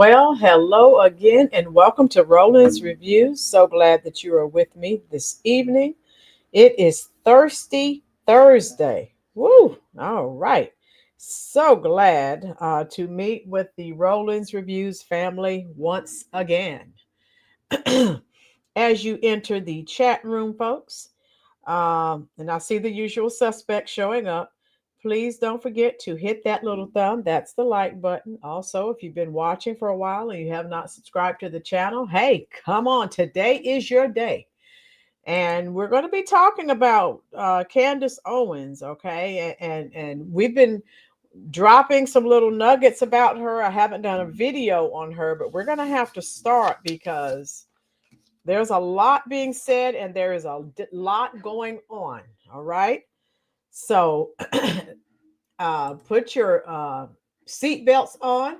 Well, hello again, and welcome to Roland's Reviews. So glad that you are with me this evening. It is Thirsty Thursday. Woo! All right. So glad to meet with the Roland's Reviews family once again. As you enter the chat room, folks, and I see the usual suspects showing up. Please don't forget to hit that little thumb. That's the like button. Also, if you've been watching for a while and you have not subscribed to the channel, hey, come on. Today is your day. And we're going to be talking about Candace Owens, okay? And we've been dropping some little nuggets about her. I haven't done a video on her, but we're going to have to start because there's a lot being said and there is a lot going on. All right. So put your seatbelts on.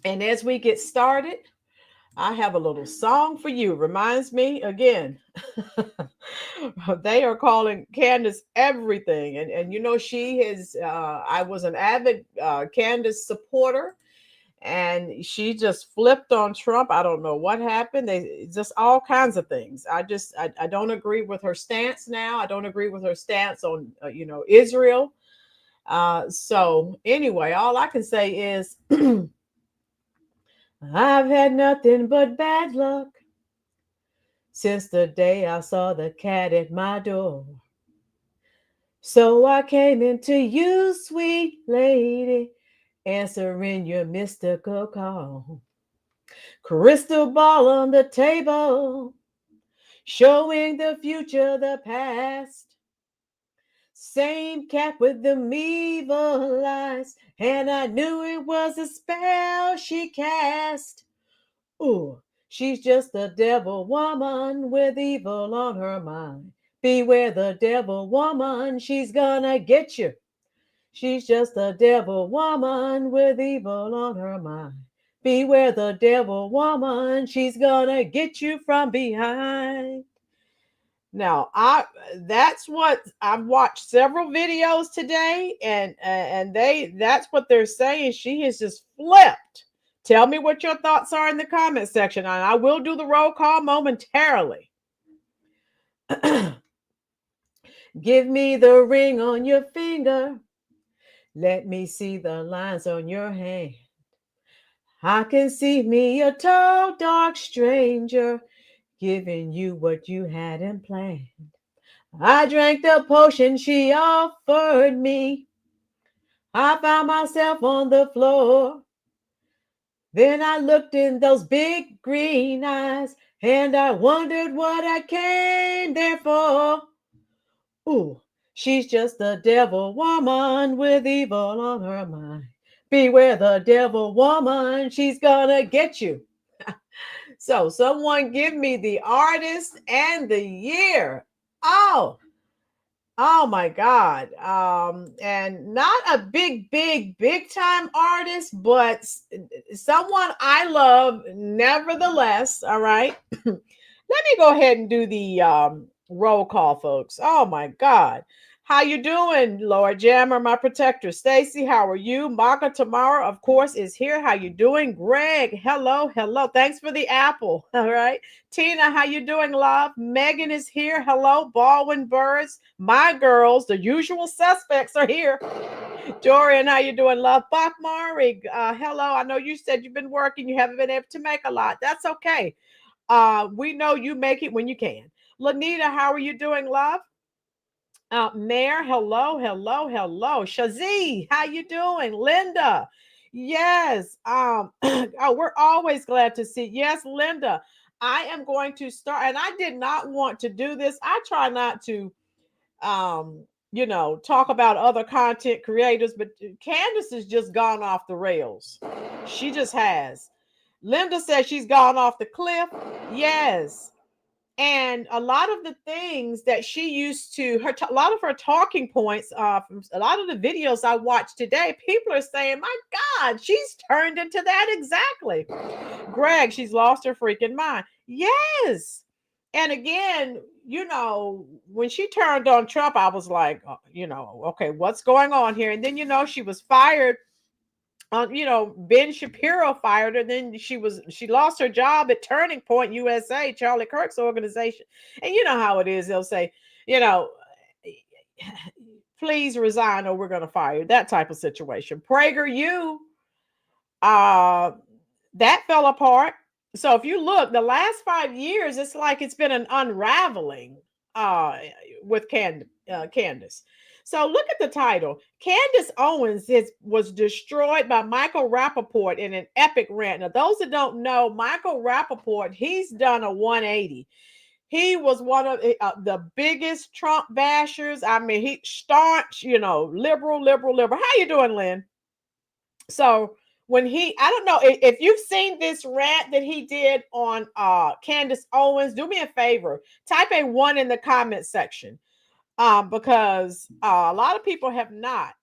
And as we get started, I have a little song for you. Reminds me again, they are calling Candace everything. And you know, she is, I was an avid Candace supporter and she just flipped on Trump. I don't know what happened. They just all kinds of things. I don't agree with her stance now. I don't agree with her stance on Israel. So anyway, all I can say is I've had nothing but bad luck since the day I saw the cat at my door. So I came into you, sweet lady, answering your mystical call. Crystal ball on the table, showing the future, the past. Same cat with the evil eyes, and I knew it was a spell she cast. Ooh, she's just a devil woman with evil on her mind. Beware the devil woman, she's gonna get you. She's just a devil woman with evil on her mind. Beware the devil woman, she's gonna get you from behind. Now, I that's what I've watched several videos today, and that's what they're saying. She has just flipped. Tell me what your thoughts are in the comment section, and I will do the roll call momentarily. Give me the ring on your finger. Let me see the lines on your hand. I can see me a tall, dark stranger giving you what you hadn't planned. I drank the potion she offered me. I found myself on the floor. Then I looked in those big green eyes and I wondered what I came there for. Ooh, she's just a devil woman with evil on her mind. Beware the devil woman, she's gonna get you. So, someone give me the artist and the year. Oh, oh my God. And not a big time artist, but someone I love nevertheless. All right. Let me go ahead and do the roll call, folks. Oh my God. How you doing, Lord Jammer, my protector? Stacy, how are you? Maka Tamara, of course, is here. How you doing? Greg, hello, hello. Thanks for the apple. All right. Tina, how you doing, love? Megan is here. Hello, Baldwin Birds. My girls, the usual suspects are here. Dorian, how you doing, love? Buck Murray, hello. I know you said you've been working. You haven't been able to make a lot. That's okay. We know you make it when you can. Lanita, how are you doing, love? Mayor, hello, hello, hello. Shazee, how you doing? Linda, yes. Oh, we're always glad to see. Yes, Linda, I am going to start, and I did not want to do this. I try not to, talk about other content creators, but Candace has just gone off the rails. She just has. Linda says she's gone off the cliff. Yes. And a lot of the things that she used to a lot of her talking points from a lot of the videos I watched today, people are saying, my God, she's turned into that exactly. Greg, she's lost her freaking mind. Yes. And again, when she turned on Trump, I was like, okay, what's going on here? And then, she was fired Ben Shapiro fired her. Then she lost her job at Turning Point USA, Charlie Kirk's organization. And you know how it is. They'll say, you know, please resign or we're going to fire you. That type of situation. PragerU, that fell apart. So if you look, the last 5 years, it's like it's been an unraveling with Candace. So look at the title. Candace Owens was destroyed by Michael Rapaport in an epic rant. Now, those that don't know, Michael Rapaport, he's done a 180. He was one of the biggest Trump bashers. I mean, he staunch, liberal. How you doing, Lynn? So when I don't know if you've seen this rant that he did on Candace Owens, do me a favor, type a 1 in the comment section, because a lot of people have not.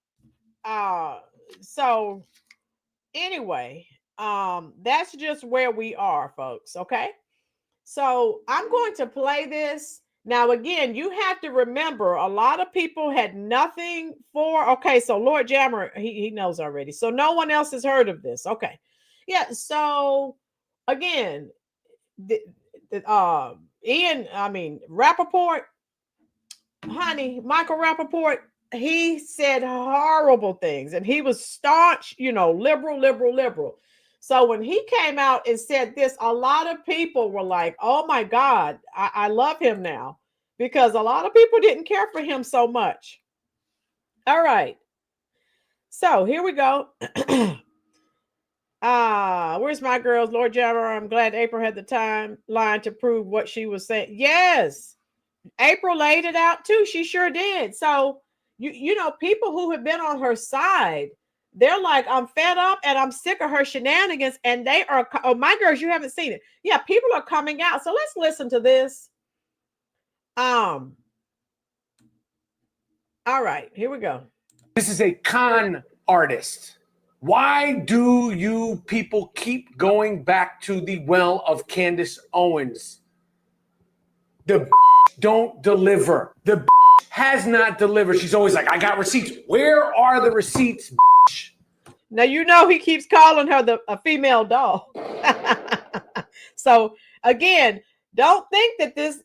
So anyway, that's just where we are, folks. Okay. So I'm going to play this. Now, again, you have to remember a lot of people had nothing for. Okay, so Lord Jammer, he knows already. So no one else has heard of this. Okay. Yeah. So again, Rapaport, honey, Michael Rapaport, he said horrible things and he was staunch, liberal. So when he came out and said this, a lot of people were like, oh my God, I love him now, because a lot of people didn't care for him so much. All right. So here we go. Where's my girls? Lord Jammer, I'm glad April had the timeline to prove what she was saying. Yes. April laid it out too. She sure did. So, people who have been on her side, they're like, I'm fed up and I'm sick of her shenanigans. And they are, oh, my girls, you haven't seen it. Yeah, people are coming out. So let's listen to this. All right, here we go. This is a con artist. Why do you people keep going back to the well of Candace Owens? The don't deliver. The has not delivered. She's always like, I got receipts. Where are the receipts? Now, he keeps calling her a female doll. So again, don't think that this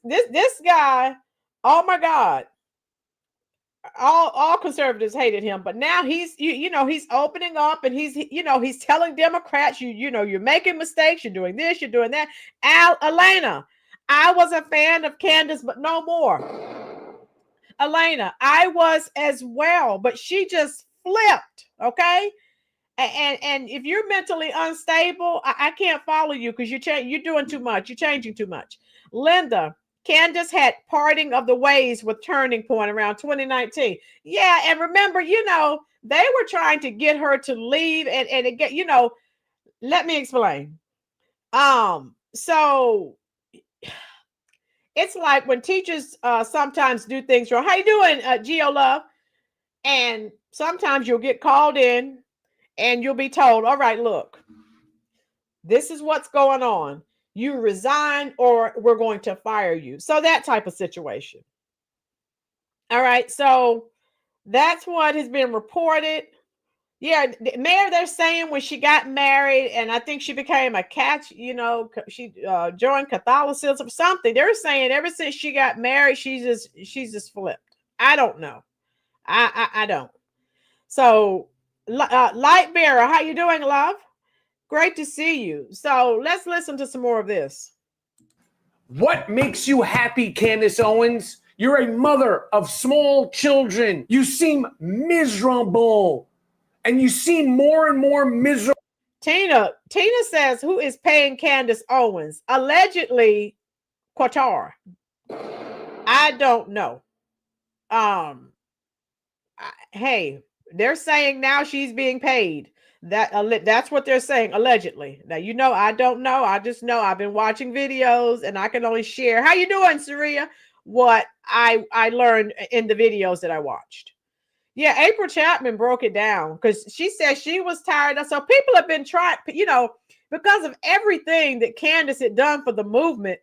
guy, oh my God, all conservatives hated him, but now he's he's opening up and he's telling Democrats, you're making mistakes, you're doing this, you're doing that. Elena, I was a fan of Candace, but no more. Elena, I was as well, but she just flipped. Okay. And if you're mentally unstable, I can't follow you because you're doing too much. You're changing too much. Linda, Candace had parting of the ways with Turning Point around 2019. Yeah, and remember, they were trying to get her to leave and get, let me explain. So it's like when teachers sometimes do things wrong. How you doing, Geo Love? And sometimes you'll get called in and you'll be told, all right, look, this is what's going on. You resign or we're going to fire you. So that type of situation. All right. So that's what has been reported. Yeah, Mayor, they're saying when she got married, and I think she became a she joined Catholicism or something. They're saying ever since she got married, she's just flipped. I don't know. I don't. So, Light Bearer, how you doing, love? Great to see you. So let's listen to some more of this. What makes you happy, Candace Owens? You're a mother of small children. You seem miserable. And you seem more and more miserable. Tina says, who is paying Candace Owens? Allegedly, Qatar. I don't know. Hey, they're saying now she's being paid. That's what they're saying, allegedly. Now, I don't know. I just know I've been watching videos and I can only share. How you doing, Saria? What I learned in the videos that I watched. Yeah, April Chapman broke it down because she said she was tired. So people have been trying, because of everything that Candace had done for the movement,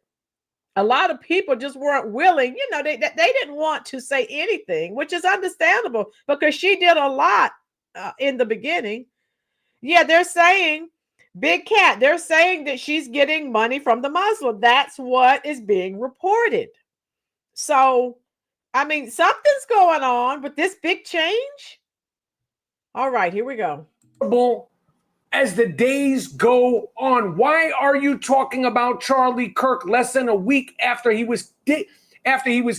a lot of people just weren't willing. They didn't want to say anything, which is understandable because she did a lot in the beginning. Yeah, they're saying, Big Cat, they're saying that she's getting money from the Muslim. That's what is being reported. So, I mean, something's going on with this big change. All right, here we go. As the days go on, why are you talking about Charlie Kirk less than a week after he was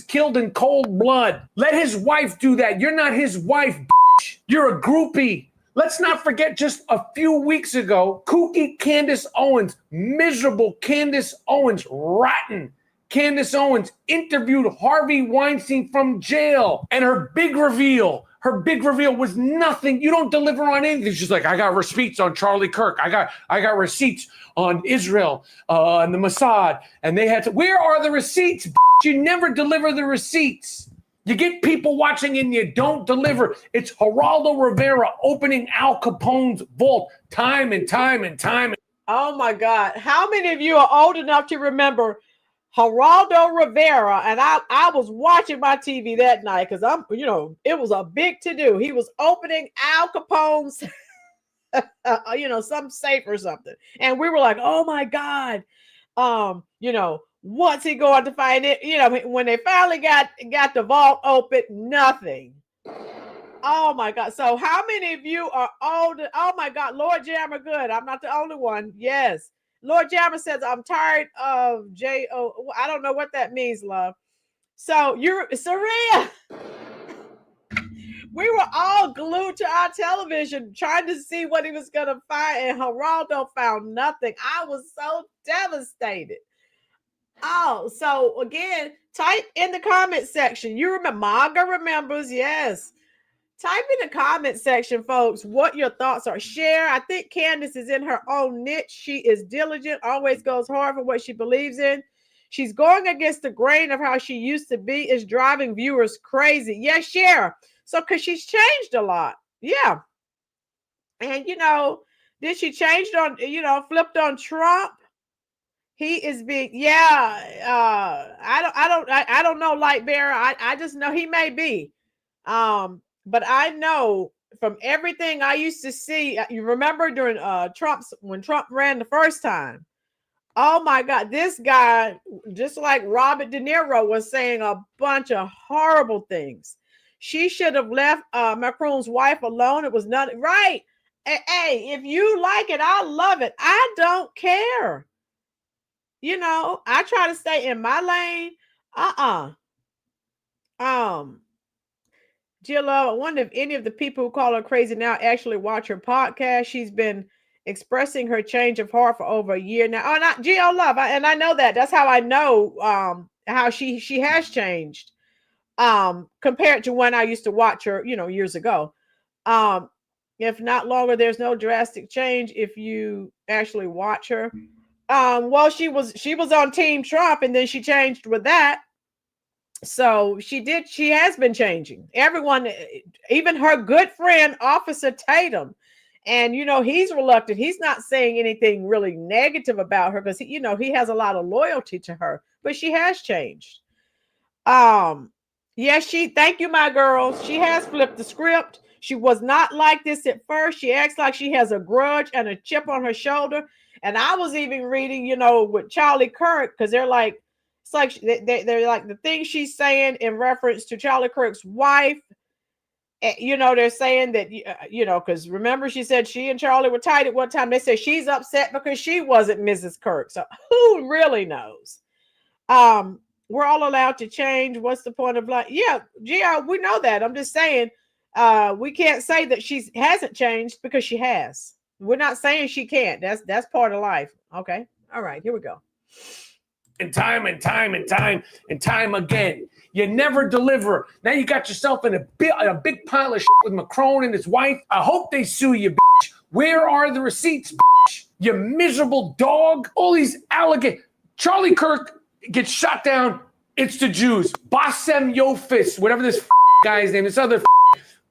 killed in cold blood? Let his wife do that. You're not his wife, bitch. You're a groupie. Let's not forget just a few weeks ago, kooky Candace Owens, miserable Candace Owens, rotten Candace Owens interviewed Harvey Weinstein from jail, and her big reveal was nothing. You don't deliver on anything. She's like, I got receipts on Charlie Kirk. I got receipts on Israel and the Mossad, and they had to. Where are the receipts? You never deliver the receipts. You get people watching and you don't deliver. It's Geraldo Rivera opening Al Capone's vault time and time and time. Oh my God. How many of you are old enough to remember Geraldo Rivera? And I was watching my TV that night because it was a big to-do. He was opening Al Capone's, some safe or something. And we were like, oh my God. What's he going to find it? When they finally got the vault open, nothing. Oh my God. So how many of you are old? Oh my God. Lord Jammer, good. I'm not the only one. Yes. Lord Jammer says, I'm tired of J.O. I don't know what that means, love. So you're Saria. We were all glued to our television trying to see what he was going to find. And Geraldo found nothing. I was so devastated. Oh, so again, type in the comment section. You remember, Maga remembers, yes. Type in the comment section, folks, what your thoughts are. Share. I think Candace is in her own niche. She is diligent, always goes hard for what she believes in. She's going against the grain of how she used to be. Is driving viewers crazy. Yes, share. So, because she's changed a lot. Yeah. And, then she changed on, flipped on Trump. He is being, I don't know, Light Bearer. I just know he may be. But I know from everything I used to see, you remember during when Trump ran the first time. Oh my God, this guy, just like Robert De Niro, was saying a bunch of horrible things. She should have left Macron's wife alone. It was not right. Hey, if you like it, I love it. I don't care. I try to stay in my lane. Jill, I wonder if any of the people who call her crazy now actually watch her podcast. She's been expressing her change of heart for over a year now. Oh, not Jill Love, and I know that. That's how I know how she has changed compared to when I used to watch her, years ago. If not longer, there's no drastic change if you actually watch her. Well, she was on Team Trump, and then she changed with that. So she has been changing. Everyone, even her good friend, Officer Tatum, and he's reluctant. He's not saying anything really negative about her because he has a lot of loyalty to her, but she has changed. Yes, thank you, my girls. She has flipped the script. She was not like this at first. She acts like she has a grudge and a chip on her shoulder. And I was even reading, with Charlie Kirk, because they're like, it's like they're like the things she's saying in reference to Charlie Kirk's wife. They're saying that, because remember she said she and Charlie were tight at one time. They said she's upset because she wasn't Mrs. Kirk. So who really knows? We're all allowed to change. What's the point of like, yeah, we know that. I'm just saying, we can't say that she hasn't changed because she has. We're not saying she can't. That's part of life. Okay. All right. Here we go. And time and time and time and time again. You never deliver. Now you got yourself in a big pile of shit with Macron and his wife. I hope they sue you, bitch. Where are the receipts, bitch? You miserable dog. All these alligators. Charlie Kirk gets shot down. It's the Jews. Bassem Yofis, whatever this guy's name, this other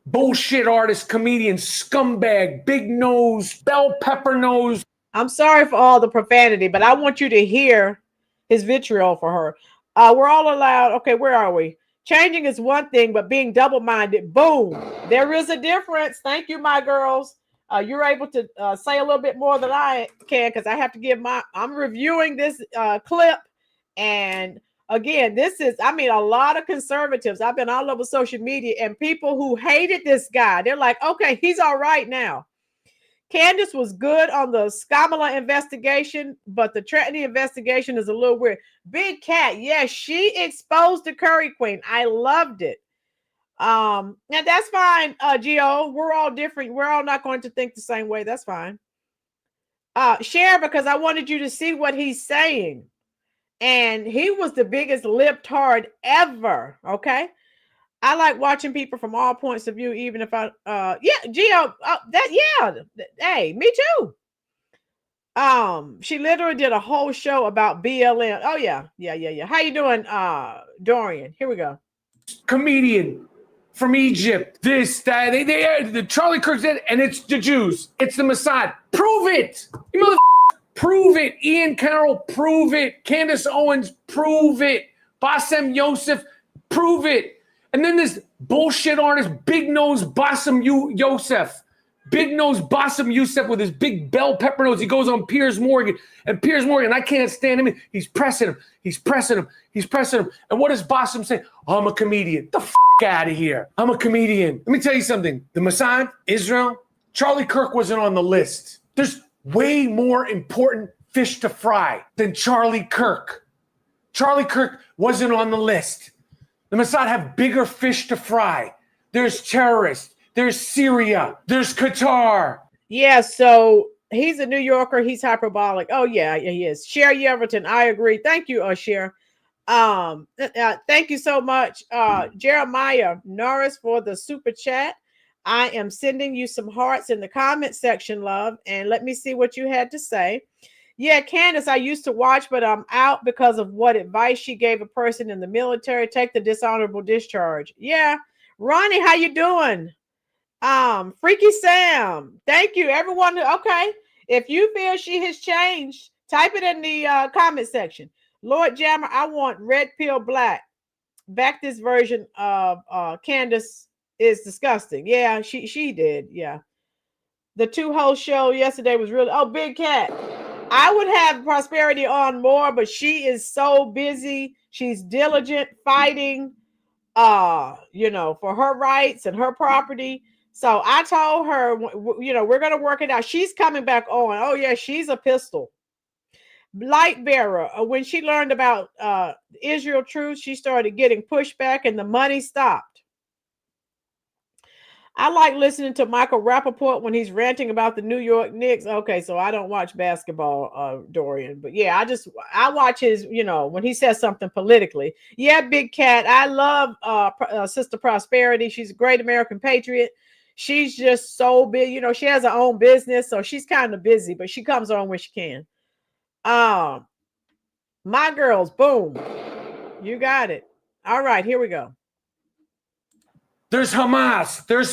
bullshit artist, comedian, scumbag, big nose, bell pepper nose. I'm sorry for all the profanity, but I want you to hear his vitriol for her. We're all allowed. Okay, where are we? Changing is one thing, but being double-minded, boom. There is a difference. Thank you, my girls. You're able to say a little bit more than I can because I have to give I'm reviewing this clip. And again, a lot of conservatives. I've been all over social media and people who hated this guy. They're like, okay, he's all right now. Candace was good on the Skamala investigation, but the Trenton investigation is a little weird. Big Cat, yes, she exposed the Curry Queen. I loved it. And that's fine, Gio. We're all different. We're all not going to think the same way. That's fine. Share, because I wanted you to see what he's saying. And he was the biggest libtard ever. Okay. I like watching people from all points of view, even if Gio, hey, me too. She literally did a whole show about BLM. Oh yeah. How you doing, Dorian? Here we go. Comedian from Egypt, this, that, the Charlie Kirk said, and it's the Jews, it's the Mossad. Prove it, you mother. Prove it. Ian Carroll, prove it. Candace Owens, prove it. Bassem Youssef, prove it. And then this bullshit artist, Big Nose Bassem Youssef. Big Nose Bassem Youssef with his big bell pepper nose. He goes on Piers Morgan. And Piers Morgan, I can't stand him. He's pressing him. And what does Bassem say? Oh, I'm a comedian. Get the f*** out of here. I'm a comedian. Let me tell you something. The Mossad, Israel, Charlie Kirk wasn't on the list. There's way more important fish to fry than Charlie Kirk. Charlie Kirk wasn't on the list. The Mossad have bigger fish to fry. There's terrorists. There's Syria. There's Qatar. Yeah, so he's a New Yorker. He's hyperbolic. Oh, yeah, he is. Cher Yeverton, I agree. Thank you, Cher. Thank you so much, Jeremiah Norris, for the super chat. I am sending you some hearts in the comment section, love, and let me see what you had to say. Yeah, Candace, I used to watch, but I'm out because of what advice she gave a person in the military. Take the dishonorable discharge. Yeah. Ronnie, how you doing? Freaky Sam, thank you, everyone. Okay, if you feel she has changed, type it in the comment section. Lord Jammer, I want Red Pill Black. Back this version of Candace is disgusting. Yeah, she did. Yeah. The two-hole show yesterday was really, Big Cat. I would have Prosperity on more, but she is so busy. She's diligent, fighting, for her rights and her property. So I told her, we're going to work it out. She's coming back on. Oh yeah, she's a pistol. Light bearer. When she learned about Israel truth, she started getting pushback and the money stopped. I like listening to Michael Rapaport when he's ranting about the New York Knicks. Okay, so I don't watch basketball, Dorian, but yeah, I watch his, when he says something politically. Yeah, Big Cat. I love Sister Prosperity. She's a great American patriot. She's just so big, she has her own business, so she's kind of busy, but she comes on when she can. My girls, boom. You got it. All right, here we go. There's Hamas. There's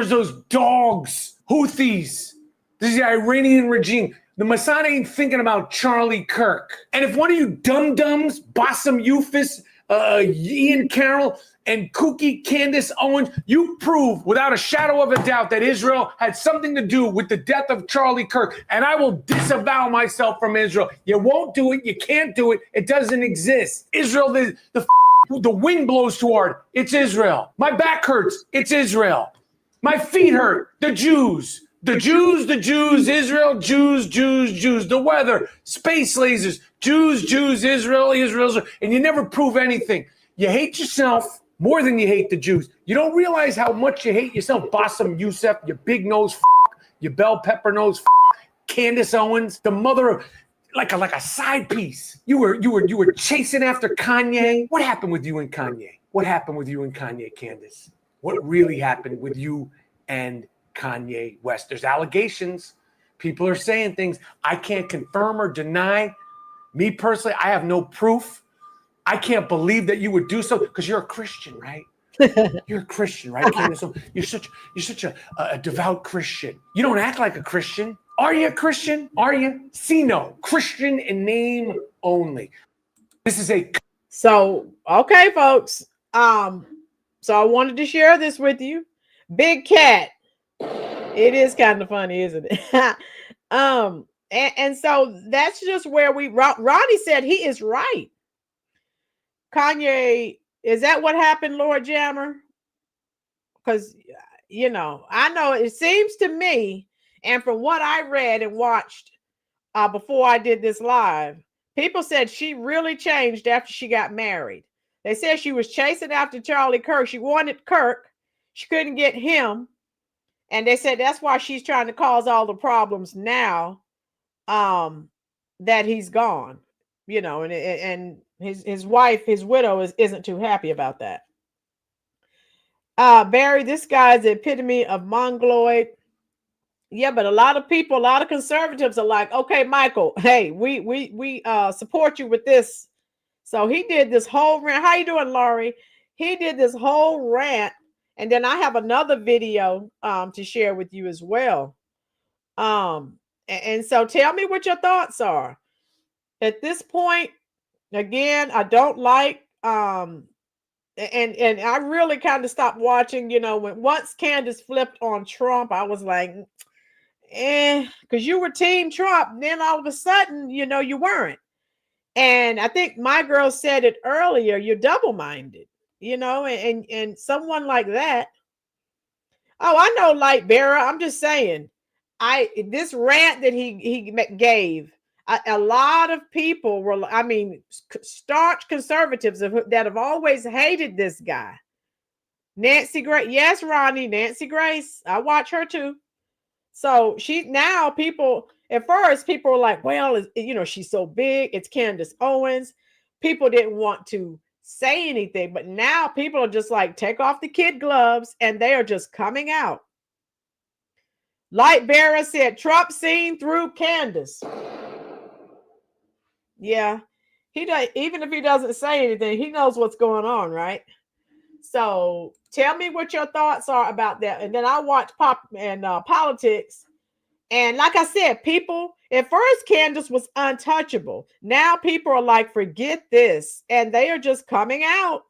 those dogs, Houthis. This is the Iranian regime. The Mossad ain't thinking about Charlie Kirk. And if one of you dum-dums, Bassem Youssef, Ian Carroll, and kooky Candace Owens, you prove without a shadow of a doubt that Israel had something to do with the death of Charlie Kirk. And I will disavow myself from Israel. You won't do it. You can't do it. It doesn't exist. Israel, the wind blows too hard. It's Israel. My back hurts. It's Israel. My feet hurt. The Jews. Israel, Jews. The weather, space lasers, Jews, Israel. And you never prove anything. You hate yourself more than you hate the Jews. You don't realize how much you hate yourself. Bassem Youssef, you big nose, you bell pepper nose, Candace Owens, the mother of... Like a side piece. You were chasing after Kanye. What happened with you and Kanye? Candace? What really happened with you and Kanye West? There's allegations. People are saying things. I can't confirm or deny. Me personally, I have no proof. I can't believe that you would do so because you're a Christian, right? You're a Christian, right, Candace? You're such a devout Christian. You don't act like a Christian. Are you a Christian? Are you? See, no. Christian in name only. This is a... So, okay, folks. So I wanted to share this with you. Big Cat. It is kind of funny, isn't it? And so that's just where Ronnie said he is right. Kanye, is that what happened, Lord Jammer? Because, I know it seems to me, and from what I read and watched before I did this live, people said she really changed after she got married. They said she was chasing after Charlie Kirk. She wanted Kirk. She couldn't get him. And they said that's why she's trying to cause all the problems now um, that he's gone. And his wife, his widow, isn't too happy about that. Barry, this guy's the epitome of mongoloid. Yeah, but a lot of people, a lot of conservatives are like, okay, Michael, hey, we support you with this. So he did this whole rant. How you doing, Laurie? He did this whole rant, and then I have another video to share with you as well. And so tell me what your thoughts are. At this point, again, I don't like and I really kind of stopped watching, when once Candace flipped on Trump, I was like, because you were team Trump, then all of a sudden, you weren't. And I think my girl said it earlier, you're double-minded, and someone like that. Oh, I know, Light Bearer. I'm just saying, this rant that he gave, a lot of people were, I mean, staunch conservatives that have always hated this guy. Nancy Grace, yes, Ronnie, Nancy Grace. I watch her too. So now people, at first, people were like, well, she's so big. It's Candace Owens. People didn't want to say anything, but now people are just like, take off the kid gloves, and they are just coming out. Light Bearer said, Trump seen through Candace. Yeah, he does. Even if he doesn't say anything, he knows what's going on, right? So tell me what your thoughts are about that. And then I watch pop and politics. And like I said, people, at first Candace was untouchable. Now people are like, forget this. And they are just coming out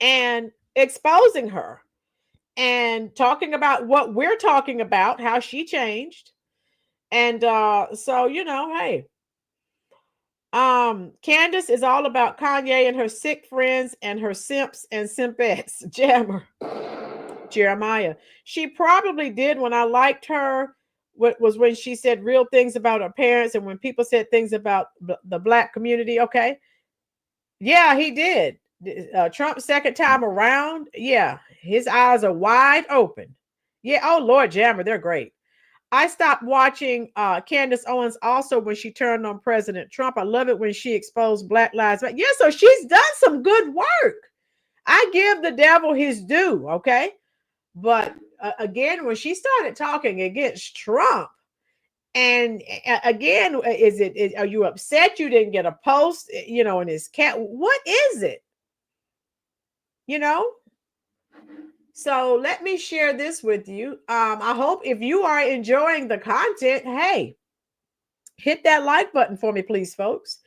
and exposing her and talking about what we're talking about, how she changed. And so, hey, Candace is all about Kanye and her sick friends and her simps and simpettes. Jammer. Jeremiah. She probably did when I liked her. What was when she said real things about her parents and when people said things about the black community. Okay. Yeah, he did. Trump's second time around. Yeah, his eyes are wide open. Yeah. Oh, Lord Jammer, they're great. I stopped watching Candace Owens also when she turned on President Trump. I love it when she exposed Black Lives Matter. Yeah, so she's done some good work. I give the devil his due. Okay. But again, when she started talking against Trump, and again, are you upset you didn't get a post, in his cat? What is it? So let me share this with you. I hope if you are enjoying the content, hey, hit that like button for me, please, folks.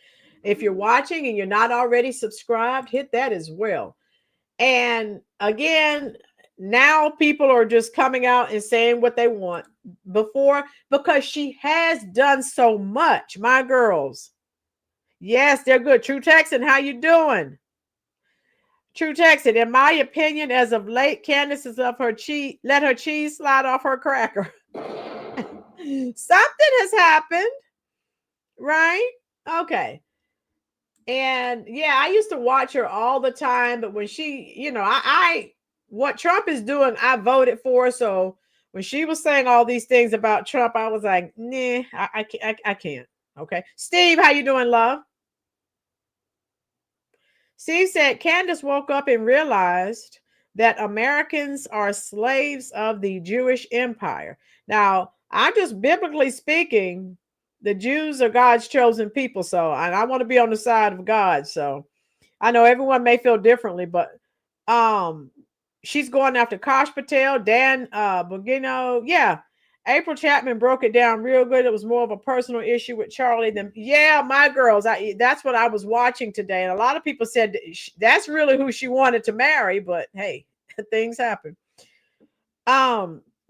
If you're watching and you're not already subscribed, hit that as well. And again, now people are just coming out and saying what they want before, because she has done so much. My girls. Yes, they're good. True Texan, how you doing? True Texan, in my opinion, as of late, Candace is of her cheese, let her cheese slide off her cracker. Something has happened, right? Okay. And yeah, I used to watch her all the time, but when she, I what Trump is doing, I voted for. So when she was saying all these things about Trump, I was like, nah, I can't. Okay. Steve, how you doing, love? Steve said Candace woke up and realized that Americans are slaves of the Jewish empire. Now, I'm just biblically speaking, the Jews are God's chosen people. So, and I want to be on the side of God. So I know everyone may feel differently, but she's going after Kosh Patel, Dan Bugino. Yeah. April Chapman broke it down real good. It was more of a personal issue with Charlie than, yeah, my girls. That's what I was watching today. And a lot of people said that's really who she wanted to marry, but hey, things happen.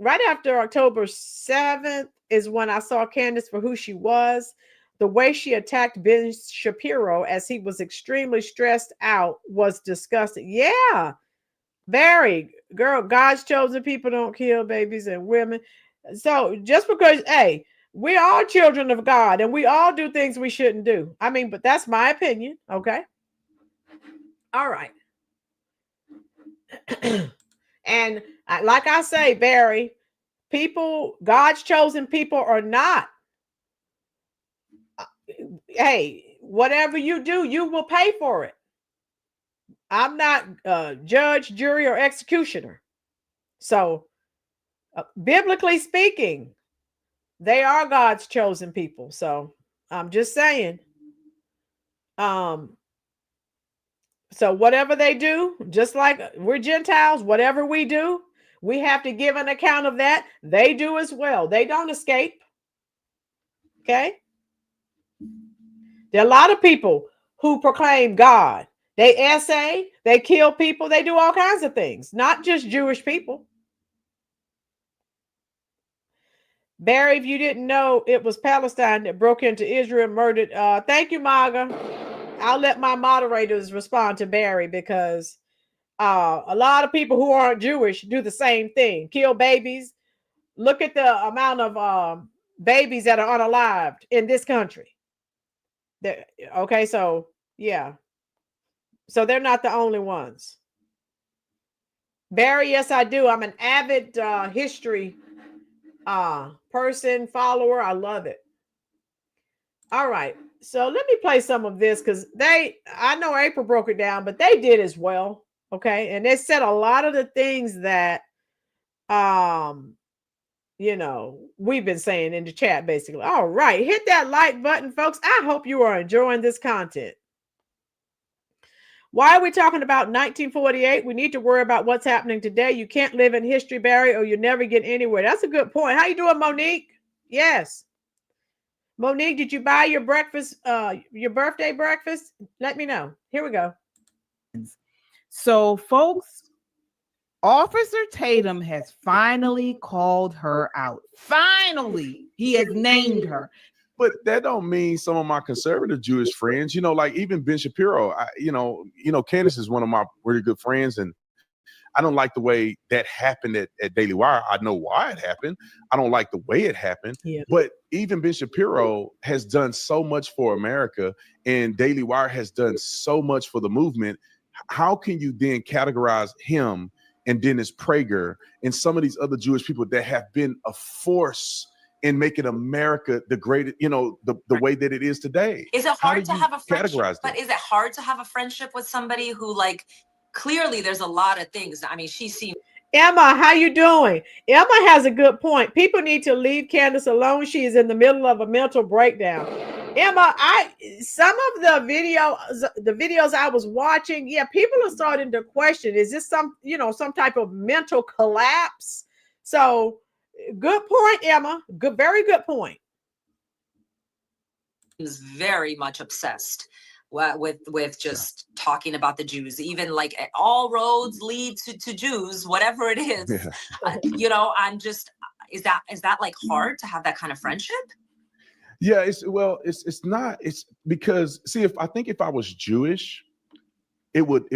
right after October 7th is when I saw Candace for who she was. The way she attacked Ben Shapiro as he was extremely stressed out was disgusting. Yeah, very. Girl, God's chosen people don't kill babies and women. So just because, hey, we are children of God and we all do things we shouldn't do. I mean, but that's my opinion. Okay. All right. And like I say, Barry, people, God's chosen people or not, hey, whatever you do, you will pay for it. I'm not judge, jury, or executioner. So, biblically speaking, they are God's chosen people. So, I'm just saying. So whatever they do, just like we're Gentiles, whatever we do, we have to give an account of that. They do as well. They don't escape. Okay. There are a lot of people who proclaim God. They essay, they kill people, they do all kinds of things, not just Jewish people. Barry, if you didn't know, it was Palestine that broke into Israel and murdered. Thank you, Maga. I'll let my moderators respond to Barry because a lot of people who aren't Jewish do the same thing, kill babies. Look at the amount of babies that are unalived in this country. Okay, so yeah. So they're not the only ones. Barry, yes, I do. I'm an avid history person, follower. I love it. All right. So let me play some of this because I know April broke it down, but they did as well. Okay. And they said a lot of the things that we've been saying in the chat basically. All right. Hit that like button, folks. I hope you are enjoying this content. Why are we talking about 1948? We need to worry about what's happening today. You can't live in history, Barry, or you never get anywhere. That's a good point. How you doing, Monique? Yes. Monique, did you buy your breakfast, your birthday breakfast? Let me know. Here we go. So, folks, Officer Tatum has finally called her out. Finally, he has named her. But that don't mean some of my conservative Jewish friends, like even Ben Shapiro, Candace is one of my really good friends, and I don't like the way that happened at Daily Wire. I know why it happened. I don't like the way it happened. Yeah. But even Ben Shapiro has done so much for America, and Daily Wire has done so much for the movement. How can you then categorize him and Dennis Prager and some of these other Jewish people that have been a force in making America the greatest, the way that it is today? Is it hard to have a friendship? But is it hard to have a friendship with somebody who, like, clearly there's a lot of things. I mean, she seems. Emma, how you doing? Emma has a good point. People need to leave Candace alone. She is in the middle of a mental breakdown. Emma, some of the videos I was watching, yeah, people are starting to question, is this some type of mental collapse? So good point, Emma. Good, very good point. Is very much obsessed with just talking about the Jews, even like all roads lead to Jews, whatever it is. Yeah. I'm just, is that like hard to have that kind of friendship? Yeah, it's not. It's because, see, I think if I was Jewish, it would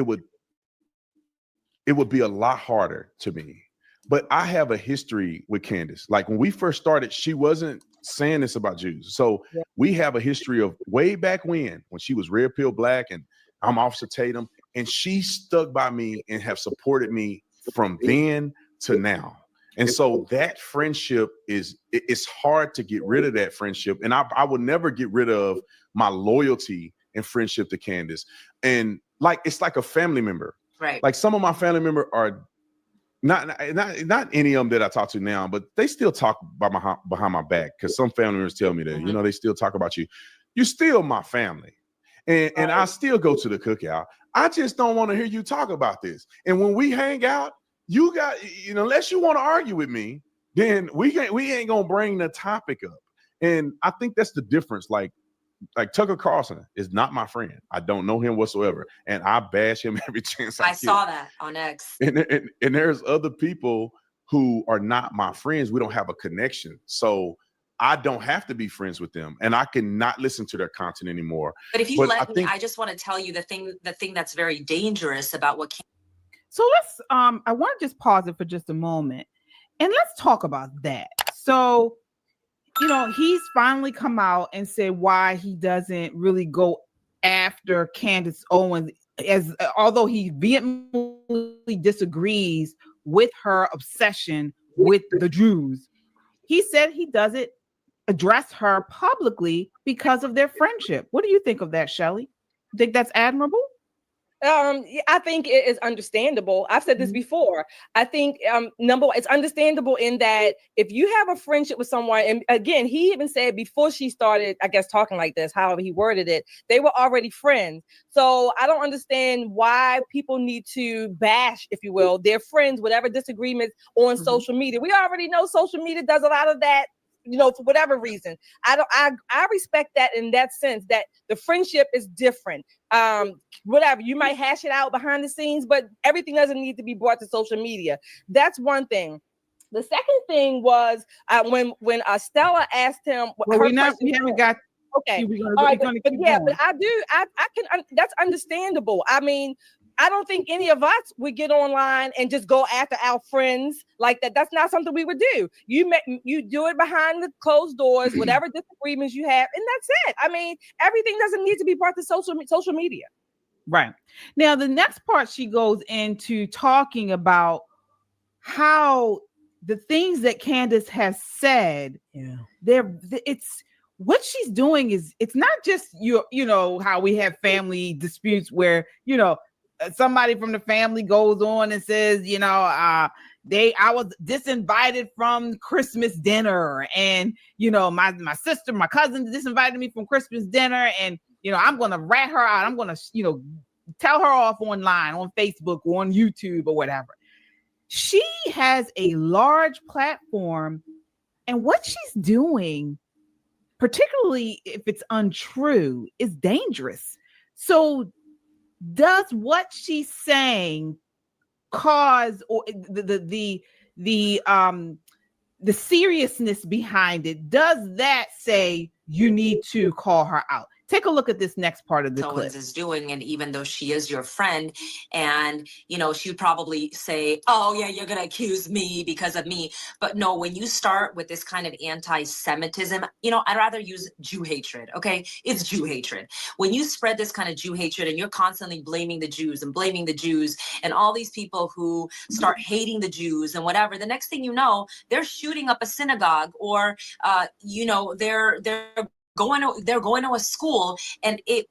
be a lot harder to me. But I have a history with Candace. Like when we first started, she wasn't saying this about Jews. So yeah. We have a history of way back when she was Red Pill Black and I'm Officer Tatum, and she stuck by me and have supported me from then to now. And so that friendship it's hard to get rid of that friendship. And I will never get rid of my loyalty and friendship to Candace. And like, it's like a family member, right? Like some of my family members are not any of them that I talk to now, but they still talk behind my back. Cause some family members tell me that, they still talk about you. You're still my family. And I still go to the cookout. I just don't want to hear you talk about this. And when we hang out, you got, unless you want to argue with me, then we ain't gonna bring the topic up. And I think that's the difference. Like Tucker Carlson is not my friend. I don't know him whatsoever, and I bash him every chance I get. Saw that on X. And there's other people who are not my friends. We don't have a connection. So I don't have to be friends with them, and I can not listen to their content anymore. But if you let me, I just want to tell you the thing that's very dangerous about what. So let's I want to just pause it for just a moment and let's talk about that. So, you know, he's finally come out and said why he doesn't really go after Candace Owens, as although he vehemently disagrees with her obsession with the Jews. He said he doesn't address her publicly because of their friendship. What do you think of that, Shelley? Think that's admirable? I think it is understandable. I've said this before. I think number one, it's understandable in that if you have a friendship with someone, and again, he even said before she started, I guess, talking like this, however he worded it, they were already friends. So I don't understand why people need to bash, if you will, their friends, whatever disagreements on social media. We already know social media does a lot of that, you know, for whatever reason. I respect that in that sense, that the friendship is different. Whatever, you might hash it out behind the scenes, but everything doesn't need to be brought to social media. That's one thing. The second thing was when Stella asked him, well, we haven't got. Okay, all right, but I can. That's understandable. I mean, I don't think any of us would get online and just go after our friends like that. That's not something we would do. You do it behind the closed doors, whatever disagreements you have, and that's it. I mean, everything doesn't need to be brought to social media. Right. Now, the next part, she goes into talking about how the things that Candace has said, it's what she's doing is, it's not just you know how we have family disputes where, you know, somebody from the family goes on and says, you know, I was disinvited from Christmas dinner, and you know, my sister, my cousin disinvited me from Christmas dinner, and you know, I'm gonna rat her out. I'm gonna, you know, tell her off online, on Facebook or on YouTube or whatever. She has a large platform, and what she's doing, particularly if it's untrue, is dangerous. So does what she's saying cause, or the seriousness behind it, does that say you need to call her out? Take a look at this next part of the clip. Owens is doing, and even though she is your friend, and you know, she'd probably say, oh yeah, you're gonna accuse me because of me. But no, when you start with this kind of anti-Semitism, you know, I'd rather use Jew hatred. Okay, it's Jew hatred. When you spread this kind of Jew hatred and you're constantly blaming the Jews and all these people who start hating the Jews and whatever, the next thing you know, they're shooting up a synagogue, or you know, they're going to a school, and it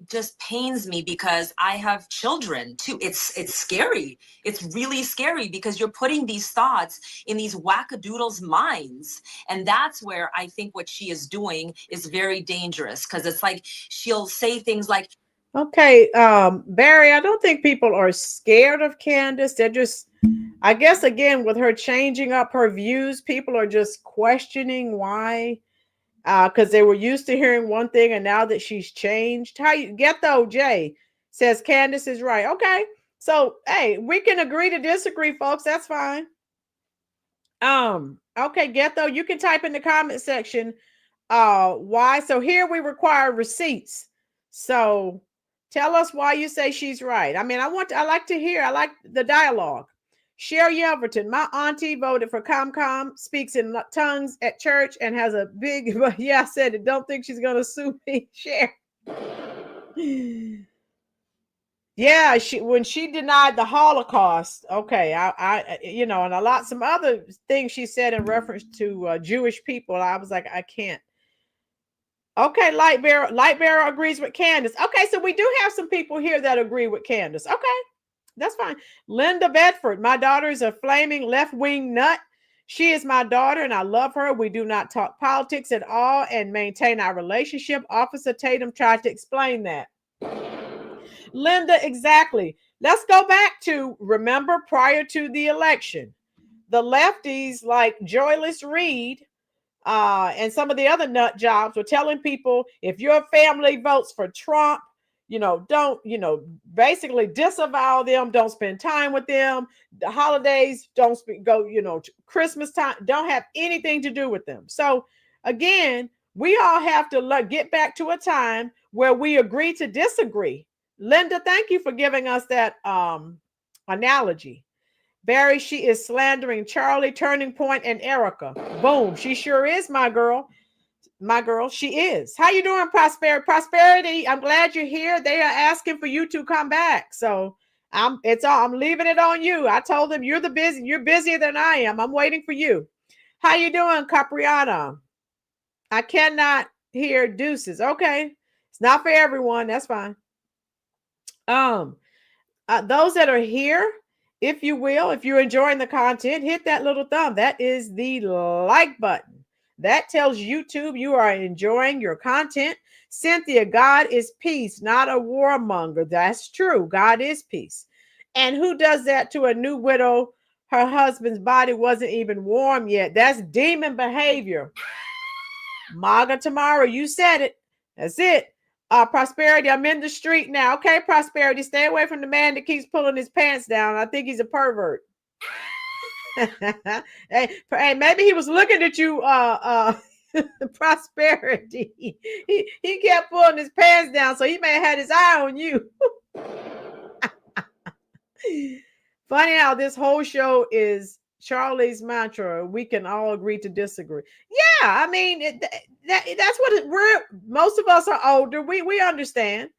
just pains me because I have children too. It's scary. It's really scary because you're putting these thoughts in these wackadoodles' minds, and that's where I think what she is doing is very dangerous, because it's like she'll say things like, okay, Barry, I don't think people are scared of Candace. They're just, I guess, again, with her changing up her views, people are just questioning why. Because they were used to hearing one thing, and now that she's changed, how you get though? Jay says Candace is right. Okay, so hey, we can agree to disagree, folks. That's fine. Okay, Getho, you can type in the comment section why. So here we require receipts. So tell us why you say she's right. I mean, I like to hear. I like the dialogue. Sherry Everton, my auntie voted for ComCom, speaks in tongues at church, and has a big, yeah, I said it, don't think she's going to sue me. Sherry. Yeah, when she denied the Holocaust, okay, I you know, and some other things she said in reference to Jewish people, I was like, I can't. Okay, Light Bearer agrees with Candace. Okay, so we do have some people here that agree with Candace. Okay. That's fine. Linda Bedford, my daughter is a flaming left-wing nut. She is my daughter and I love her. We do not talk politics at all and maintain our relationship. Officer Tatum tried to explain that. Linda, exactly. Let's go back to, remember, prior to the election, the lefties like Joyless Reed and some of the other nut jobs were telling people, if your family votes for Trump, don't, basically disavow them. Don't spend time with them. The holidays, don't go, Christmas time, don't have anything to do with them. So again, we all have to get back to a time where we agree to disagree. Linda, thank you for giving us that analogy. Barry, she is slandering Charlie, Turning Point, and Erica. Boom. She sure is, my girl. My girl, she is. How you doing, Prosperity? I'm glad you're here. They are asking for you to come back. So I'm leaving it on you. I told them you're busier than I am. I'm waiting for you. How you doing, Capriana? I cannot hear deuces. Okay. It's not for everyone. That's fine. Those that are here, if you will, if you're enjoying the content, hit that little thumb. That is the like button. That tells YouTube you are enjoying your content. Cynthia, God is peace, not a warmonger. That's true. God is peace. And who does that to a new widow? Her husband's body wasn't even warm yet. That's demon behavior. Maga tomorrow, you said it. That's it. Prosperity, I'm in the street now. Okay, Prosperity, stay away from the man that keeps pulling his pants down. I think he's a pervert. hey, maybe he was looking at you, Prosperity. He kept pulling his pants down, so he may have had his eye on you. Funny how this whole show is Charlie's mantra. We can all agree to disagree. Yeah, I mean, that's what most of us are older. We understand.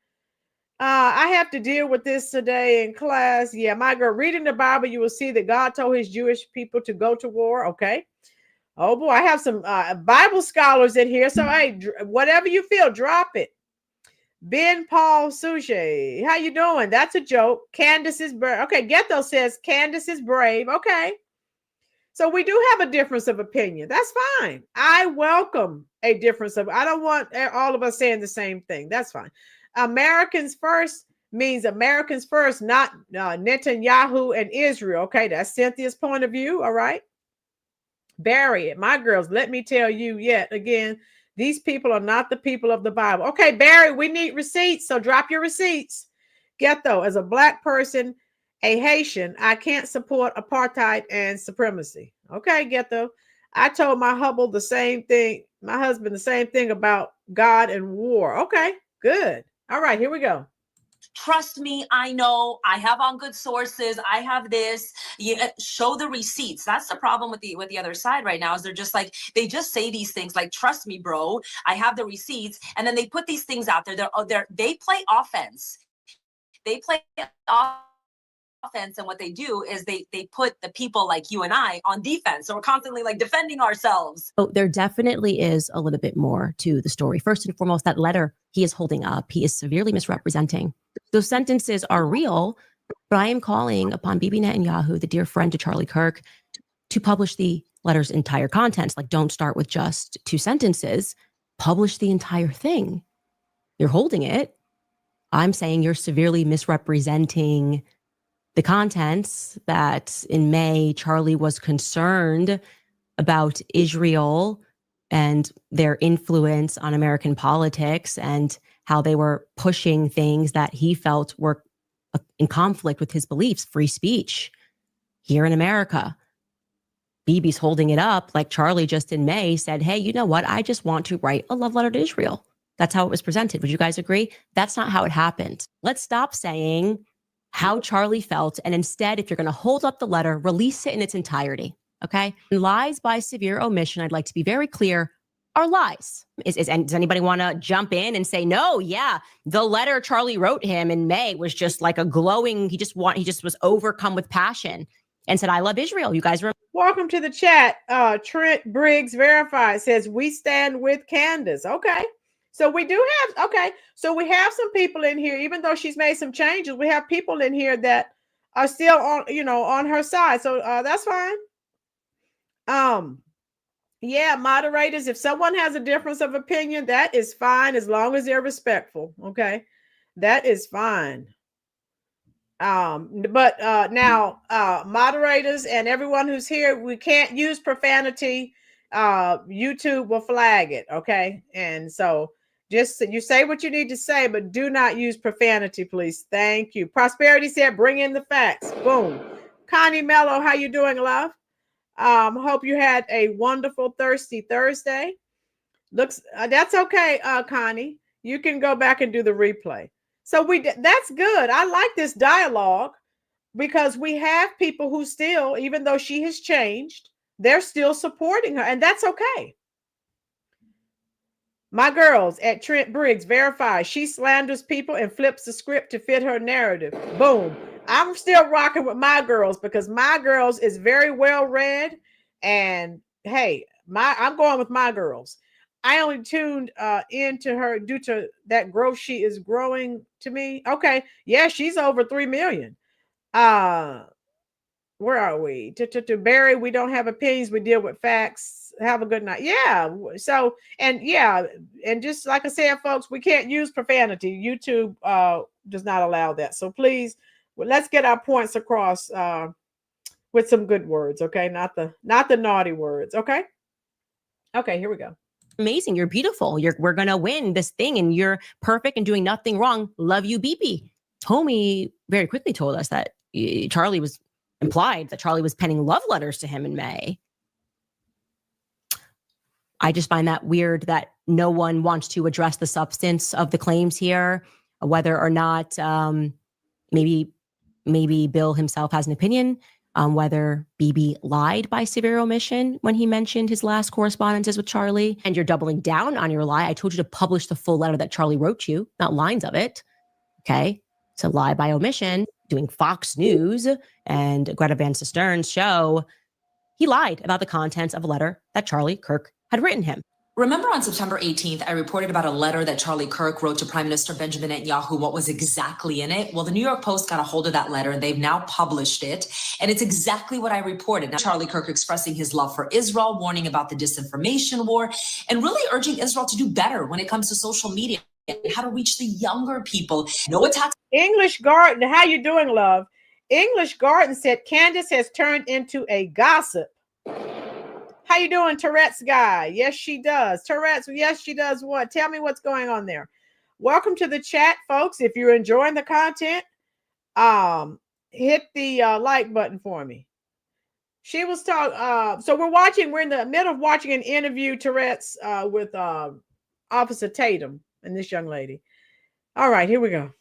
I have to deal with this today in class. Yeah, my girl, reading the Bible, you will see that God told his Jewish people to go to war. Okay. Oh boy, I have some Bible scholars in here. So hey, whatever you feel, drop it. Ben Paul Suche, how you doing? That's a joke. Candace is brave. Okay, Ghetto says Candace is brave. Okay. So we do have a difference of opinion. That's fine. I welcome a difference I don't want all of us saying the same thing. That's fine. Americans first means Americans first, not Netanyahu and Israel. Okay, that's Cynthia's point of view. All right. Barry, my girls, let me tell you yet again, these people are not the people of the Bible. Okay, Barry, we need receipts. So drop your receipts. Ghetto, as a Black person, a Haitian, I can't support apartheid and supremacy. Okay, Ghetto. I told my husband the same thing about God and war. Okay, good. All right, here we go. Trust me, I know. I have on good sources. I have this. Show the receipts. That's the problem with the other side right now. Is they just say these things like, "Trust me, bro. I have the receipts," and then they put these things out there. They play offense. They play offense, and what they do is they put the people like you and I on defense. So we're constantly defending ourselves. So there definitely is a little bit more to the story. First and foremost, that letter he is holding up, he is severely misrepresenting. Those sentences are real, but I am calling upon Bibi Netanyahu, the dear friend to Charlie Kirk, to publish the letter's entire contents. Don't start with just 2 sentences. Publish the entire thing. You're holding it. I'm saying you're severely misrepresenting the contents, that in May, Charlie was concerned about Israel and their influence on American politics and how they were pushing things that he felt were in conflict with his beliefs, free speech here in America. Bibi's holding it up like Charlie just in May said, hey, you know what? I just want to write a love letter to Israel. That's how it was presented. Would you guys agree? That's not how it happened. Let's stop saying how Charlie felt. And instead, if you're going to hold up the letter, release it in its entirety. Okay? Lies by severe omission, I'd like to be very clear, are lies. Does anybody want to jump in and say, no, yeah, the letter Charlie wrote him in May was just like a glowing, he just was overcome with passion and said, I love Israel. You guys remember? Welcome to the chat. Trent Briggs Verified says, we stand with Candace. Okay. So we do have, so we have some people in here, even though she's made some changes, we have people in here that are still on her side. So that's fine. Yeah, moderators, if someone has a difference of opinion, that is fine as long as they're respectful. Okay. That is fine. But now moderators and everyone who's here, we can't use profanity. YouTube will flag it. Okay. And so Just you say what you need to say, but do not use profanity, please. Thank you. Prosperity said, bring in the facts. Boom. Connie Mello, how you doing, love? Hope you had a wonderful Thirsty Thursday. Looks that's okay, Connie. You can go back and do the replay. So that's good. I like this dialogue because we have people who still, even though she has changed, they're still supporting her, and that's okay. My girls at Trent Briggs verify she slanders people and flips the script to fit her narrative. Boom. I'm still rocking with my girls because my girls is very well read. And hey, I'm going with my girls. I only tuned into her due to that growth she is growing to me. Okay. Yeah, she's over 3 million. Where are we? To Barry, we don't have opinions. We deal with facts. Have a good night. Yeah. So, and just like I said, folks, we can't use profanity. YouTube does not allow that. So please, let's get our points across with some good words. Okay. Not the naughty words. Okay. Okay. Here we go. Amazing. You're beautiful. We're going to win this thing and you're perfect and doing nothing wrong. Love you, BB. Homie very quickly told us that Charlie was penning love letters to him in May. I just find that weird that no one wants to address the substance of the claims here, whether or not maybe Bill himself has an opinion on whether BB lied by severe omission when he mentioned his last correspondences with Charlie. And you're doubling down on your lie. I told you to publish the full letter that Charlie wrote you, not lines of it. Okay. So lie by omission, doing Fox News and Greta Van Sustern's show. He lied about the contents of a letter that Charlie Kirk had written him. Remember on September 18th, I reported about a letter that Charlie Kirk wrote to Prime Minister Benjamin Netanyahu, what was exactly in it? Well, the New York Post got a hold of that letter and they've now published it. And it's exactly what I reported. Now, Charlie Kirk expressing his love for Israel, warning about the disinformation war, and really urging Israel to do better when it comes to social media and how to reach the younger people. No attacks. English Garden, how you doing, love? English Garden said Candace has turned into a gossip. How you doing, Tourette's guy? Yes, she does. Tourette's, yes, she does what? Tell me what's going on there. Welcome to the chat, folks. If you're enjoying the content, hit the like button for me. She was talking, so we're in the middle of watching an interview, Tourette's, with Officer Tatum and this young lady. All right, here we go.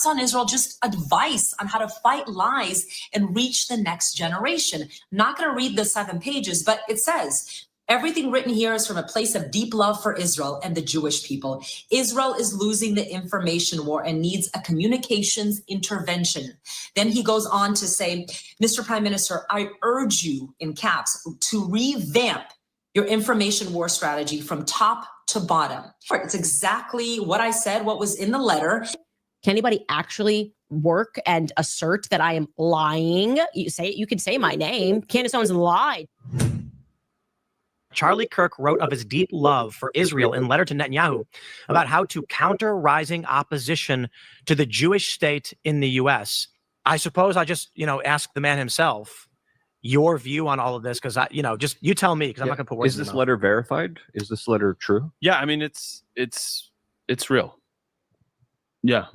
On Israel, just advice on how to fight lies and reach the next generation. I'm not going to read the 7 pages, but it says, everything written here is from a place of deep love for Israel and the Jewish people. Israel is losing the information war and needs a communications intervention. Then he goes on to say, Mr. Prime Minister, I urge you, in caps, to revamp your information war strategy from top to bottom. It's exactly what I said, what was in the letter. Can anybody actually work and assert that I am lying? You can say my name. Candace Owens lied. Charlie Kirk wrote of his deep love for Israel in letter to Netanyahu about how to counter rising opposition to the Jewish state in the U.S. I suppose I just, ask the man himself your view on all of this, because just you tell me, because I'm not going to put words in your mouth. Is this letter verified? Is this letter true? Yeah, I mean it's real. Yeah.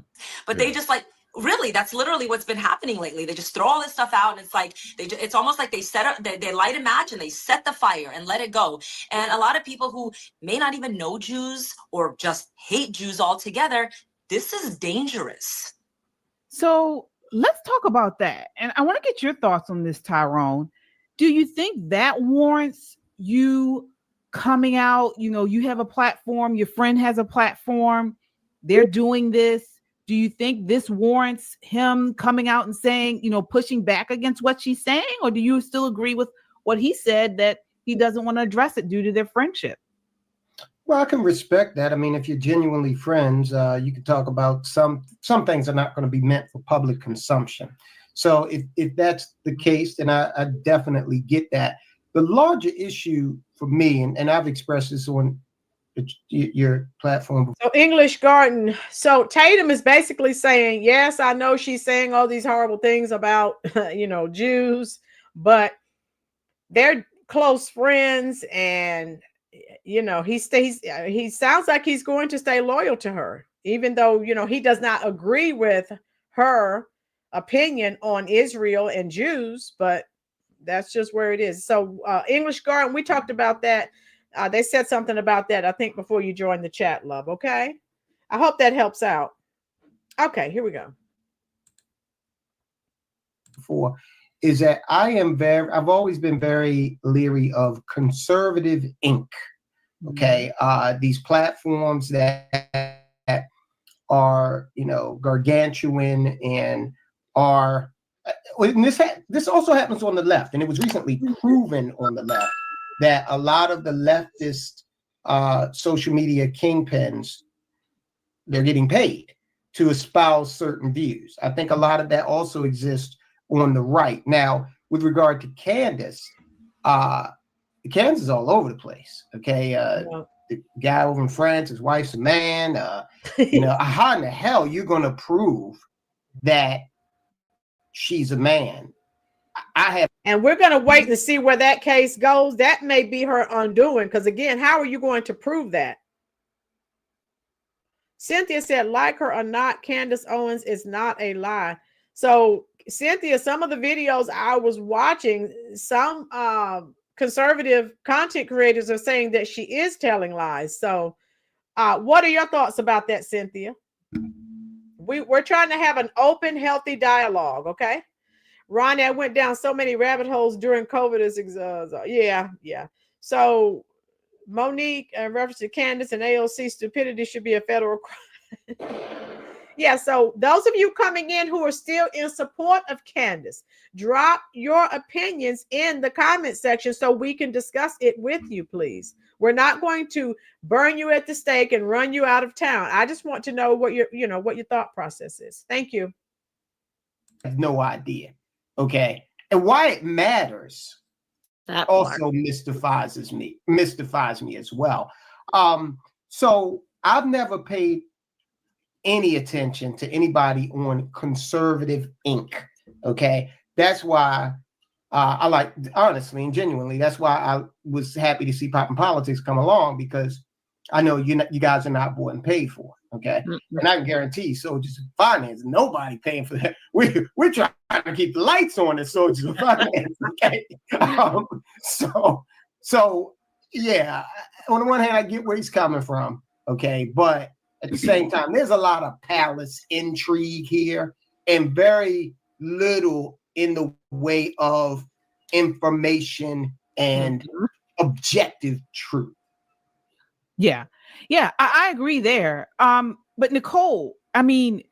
But they just really, that's literally what's been happening lately. They just throw all this stuff out, and it's like it's almost like they light a match and they set the fire and let it go. And a lot of people who may not even know Jews or just hate Jews altogether, this is dangerous. So let's talk about that. And I want to get your thoughts on this, Tyrone. Do you think that warrants you coming out? You have a platform, your friend has a platform. They're doing this. Do you think this warrants him coming out and saying, pushing back against what she's saying? Or do you still agree with what he said, that he doesn't want to address it due to their friendship? Well, I can respect that. I mean, if you're genuinely friends, you can talk about some things are not going to be meant for public consumption. So if that's the case, then I definitely get that. The larger issue for me, and I've expressed this on your platform. So English Garden. So Tatum is basically saying, yes, I know she's saying all these horrible things about, Jews, but they're close friends. And, you know, he sounds like he's going to stay loyal to her, even though, you know, he does not agree with her opinion on Israel and Jews, but that's just where it is. So English Garden, we talked about that. They said something about that, I think, before you joined the chat, love. Okay. I hope that helps out. Okay, here we go. For is that I've always been very leery of conservative ink. Okay. These platforms that are, you know, gargantuan and are, and this also happens on the left, and it was recently proven on the left that a lot of the leftist social media kingpins, they're getting paid to espouse certain views. I think a lot of that also exists on the right. Now, with regard to Candace, Candace is all over the place. Okay. The guy over in France, his wife's a man. You know, how in the hell you're going to prove that she's a man? And we're going to wait and see where that case goes. That may be her undoing, because again, how are you going to prove that? Cynthia said, like her or not, Candace Owens is not a lie. So Cynthia, some of the videos I was watching, some conservative content creators are saying that she is telling lies. So what are your thoughts about that, Cynthia? We're trying to have an open, healthy dialogue. Okay. Ronnie, I went down so many rabbit holes during COVID. Yeah. So Monique, reference to Candace and AOC, stupidity should be a federal crime. Yeah, so those of you coming in who are still in support of Candace, drop your opinions in the comment section so we can discuss it with you, please. We're not going to burn you at the stake and run you out of town. I just want to know what your thought process is. Thank you. I have no idea. Okay. And why it matters that also mystifies me as well. So I've never paid any attention to anybody on conservative ink. Okay. That's why I like, honestly and genuinely, that's why I was happy to see Pop and Politics come along, because I know you guys are not bought and paid for. Okay. Mm-hmm. And I can guarantee Soldiers of Finance, nobody paying for that. We're trying to keep the lights on at Soldiers of Finance. Okay. So yeah, on the one hand, I get where he's coming from. Okay. But at the same time, there's a lot of palace intrigue here and very little in the way of information and objective truth. Yeah, I agree there. But Nicole, I mean,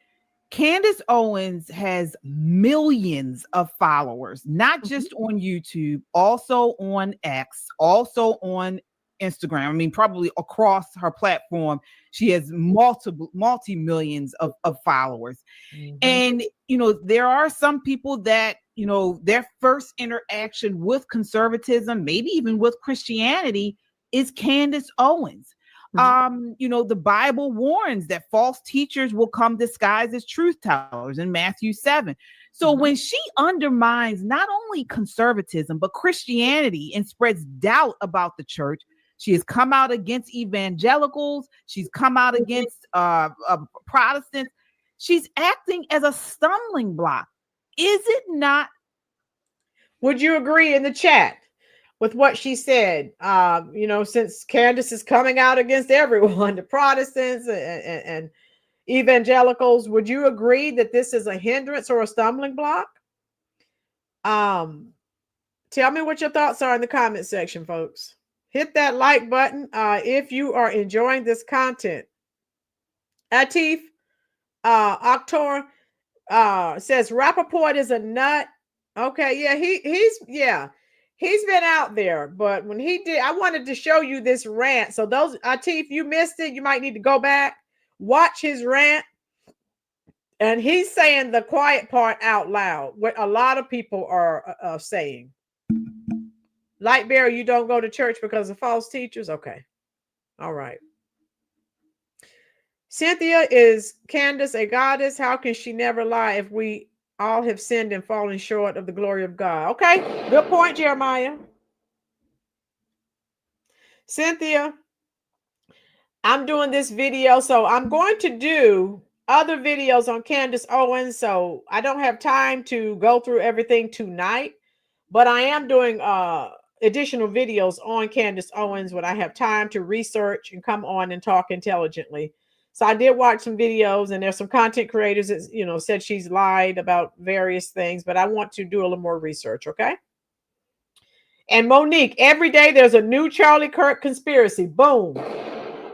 Candace Owens has millions of followers, not just on YouTube, also on X, also on Instagram. I mean, probably across her platform, she has multi-millions of followers. Mm-hmm. And, you know, there are some people that, you know, their first interaction with conservatism, maybe even with Christianity, is Candace Owens. Mm-hmm. You know, the Bible warns that false teachers will come disguised as truth tellers in Matthew 7. So when she undermines not only conservatism, but Christianity and spreads doubt about the church, she has come out against evangelicals. She's come out against Protestants. She's acting as a stumbling block. Is it not? Would you agree in the chat with what she said? You know, since Candace is coming out against everyone, the Protestants and evangelicals, would you agree that this is a hindrance or a stumbling block? Tell me what your thoughts are in the comment section, folks. Hit that like button if you are enjoying this content. Atif Akhtar says Rapaport is a nut. Okay, yeah, he's been out there, but when he did, I wanted to show you this rant. So those Atif, you missed it, you might need to go back, watch his rant. And he's saying the quiet part out loud, what a lot of people are saying. Lightbearer, you don't go to church because of false teachers? Okay. All right. Cynthia, is Candace a goddess? How can she never lie if we all have sinned and fallen short of the glory of God? Okay. Good point, Jeremiah. Cynthia, I'm doing this video, so I'm going to do other videos on Candace Owens. So I don't have time to go through everything tonight, but I am doing additional videos on Candace Owens when I have time to research and come on and talk intelligently. So I did watch some videos, and there's some content creators that, you know, said she's lied about various things, but I want to do a little more research, okay? And Monique, every day there's a new Charlie Kirk conspiracy. Boom.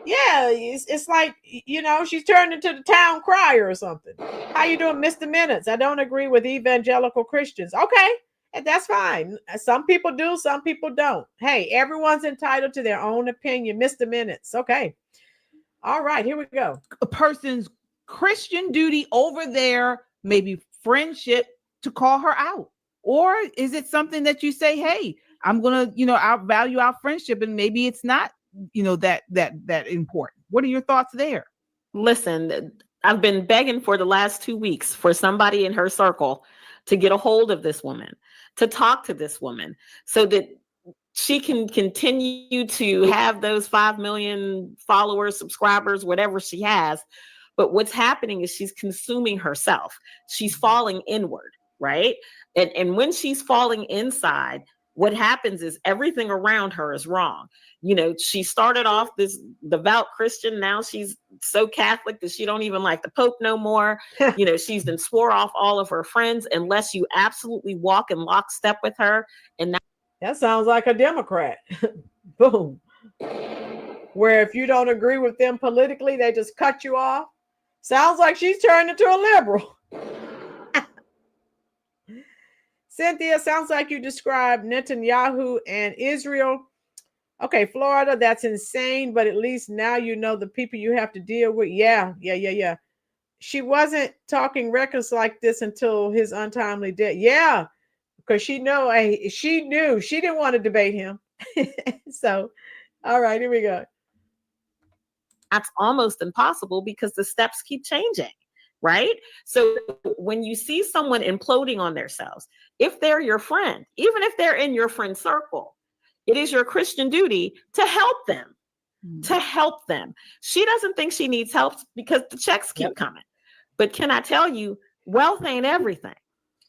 Yeah, it's like, you know, she's turned into the town crier or something. How you doing, Mr. Minutes? I don't agree with evangelical Christians. Okay, and that's fine. Some people do, some people don't. Hey, everyone's entitled to their own opinion. Mr. Minutes. Okay. All right, here we go. A person's Christian duty over their maybe friendship to call her out? Or is it something that you say, hey, I'm gonna, you know, outvalue our friendship, and maybe it's not, you know, that important? What are your thoughts there? Listen, I've been begging for the last 2 weeks for somebody in her circle to get a hold of this woman, to talk to this woman, so that she can continue to have those 5 million followers, subscribers, whatever she has. But what's happening is she's consuming herself. She's falling inward, right? And when she's falling inside, what happens is everything around her is wrong. You know, she started off this devout Christian. Now she's so Catholic that she don't even like the Pope no more. You know, she's been swore off all of her friends unless you absolutely walk in lockstep with her. And that sounds like a Democrat. Boom. Where if you don't agree with them politically, they just cut you off. Sounds like she's turned into a liberal. Cynthia, sounds like you described Netanyahu and Israel. Okay, Florida, that's insane, but at least now you know the people you have to deal with. Yeah. She wasn't talking reckless like this until his untimely death. Yeah, because she knew she didn't want to debate him. So, all right, here we go. That's almost impossible because the steps keep changing. Right? So when you see someone imploding on themselves, if they're your friend, even if they're in your friend circle, it is your Christian duty to help them, She doesn't think she needs help because the checks keep coming. But can I tell you, wealth ain't everything.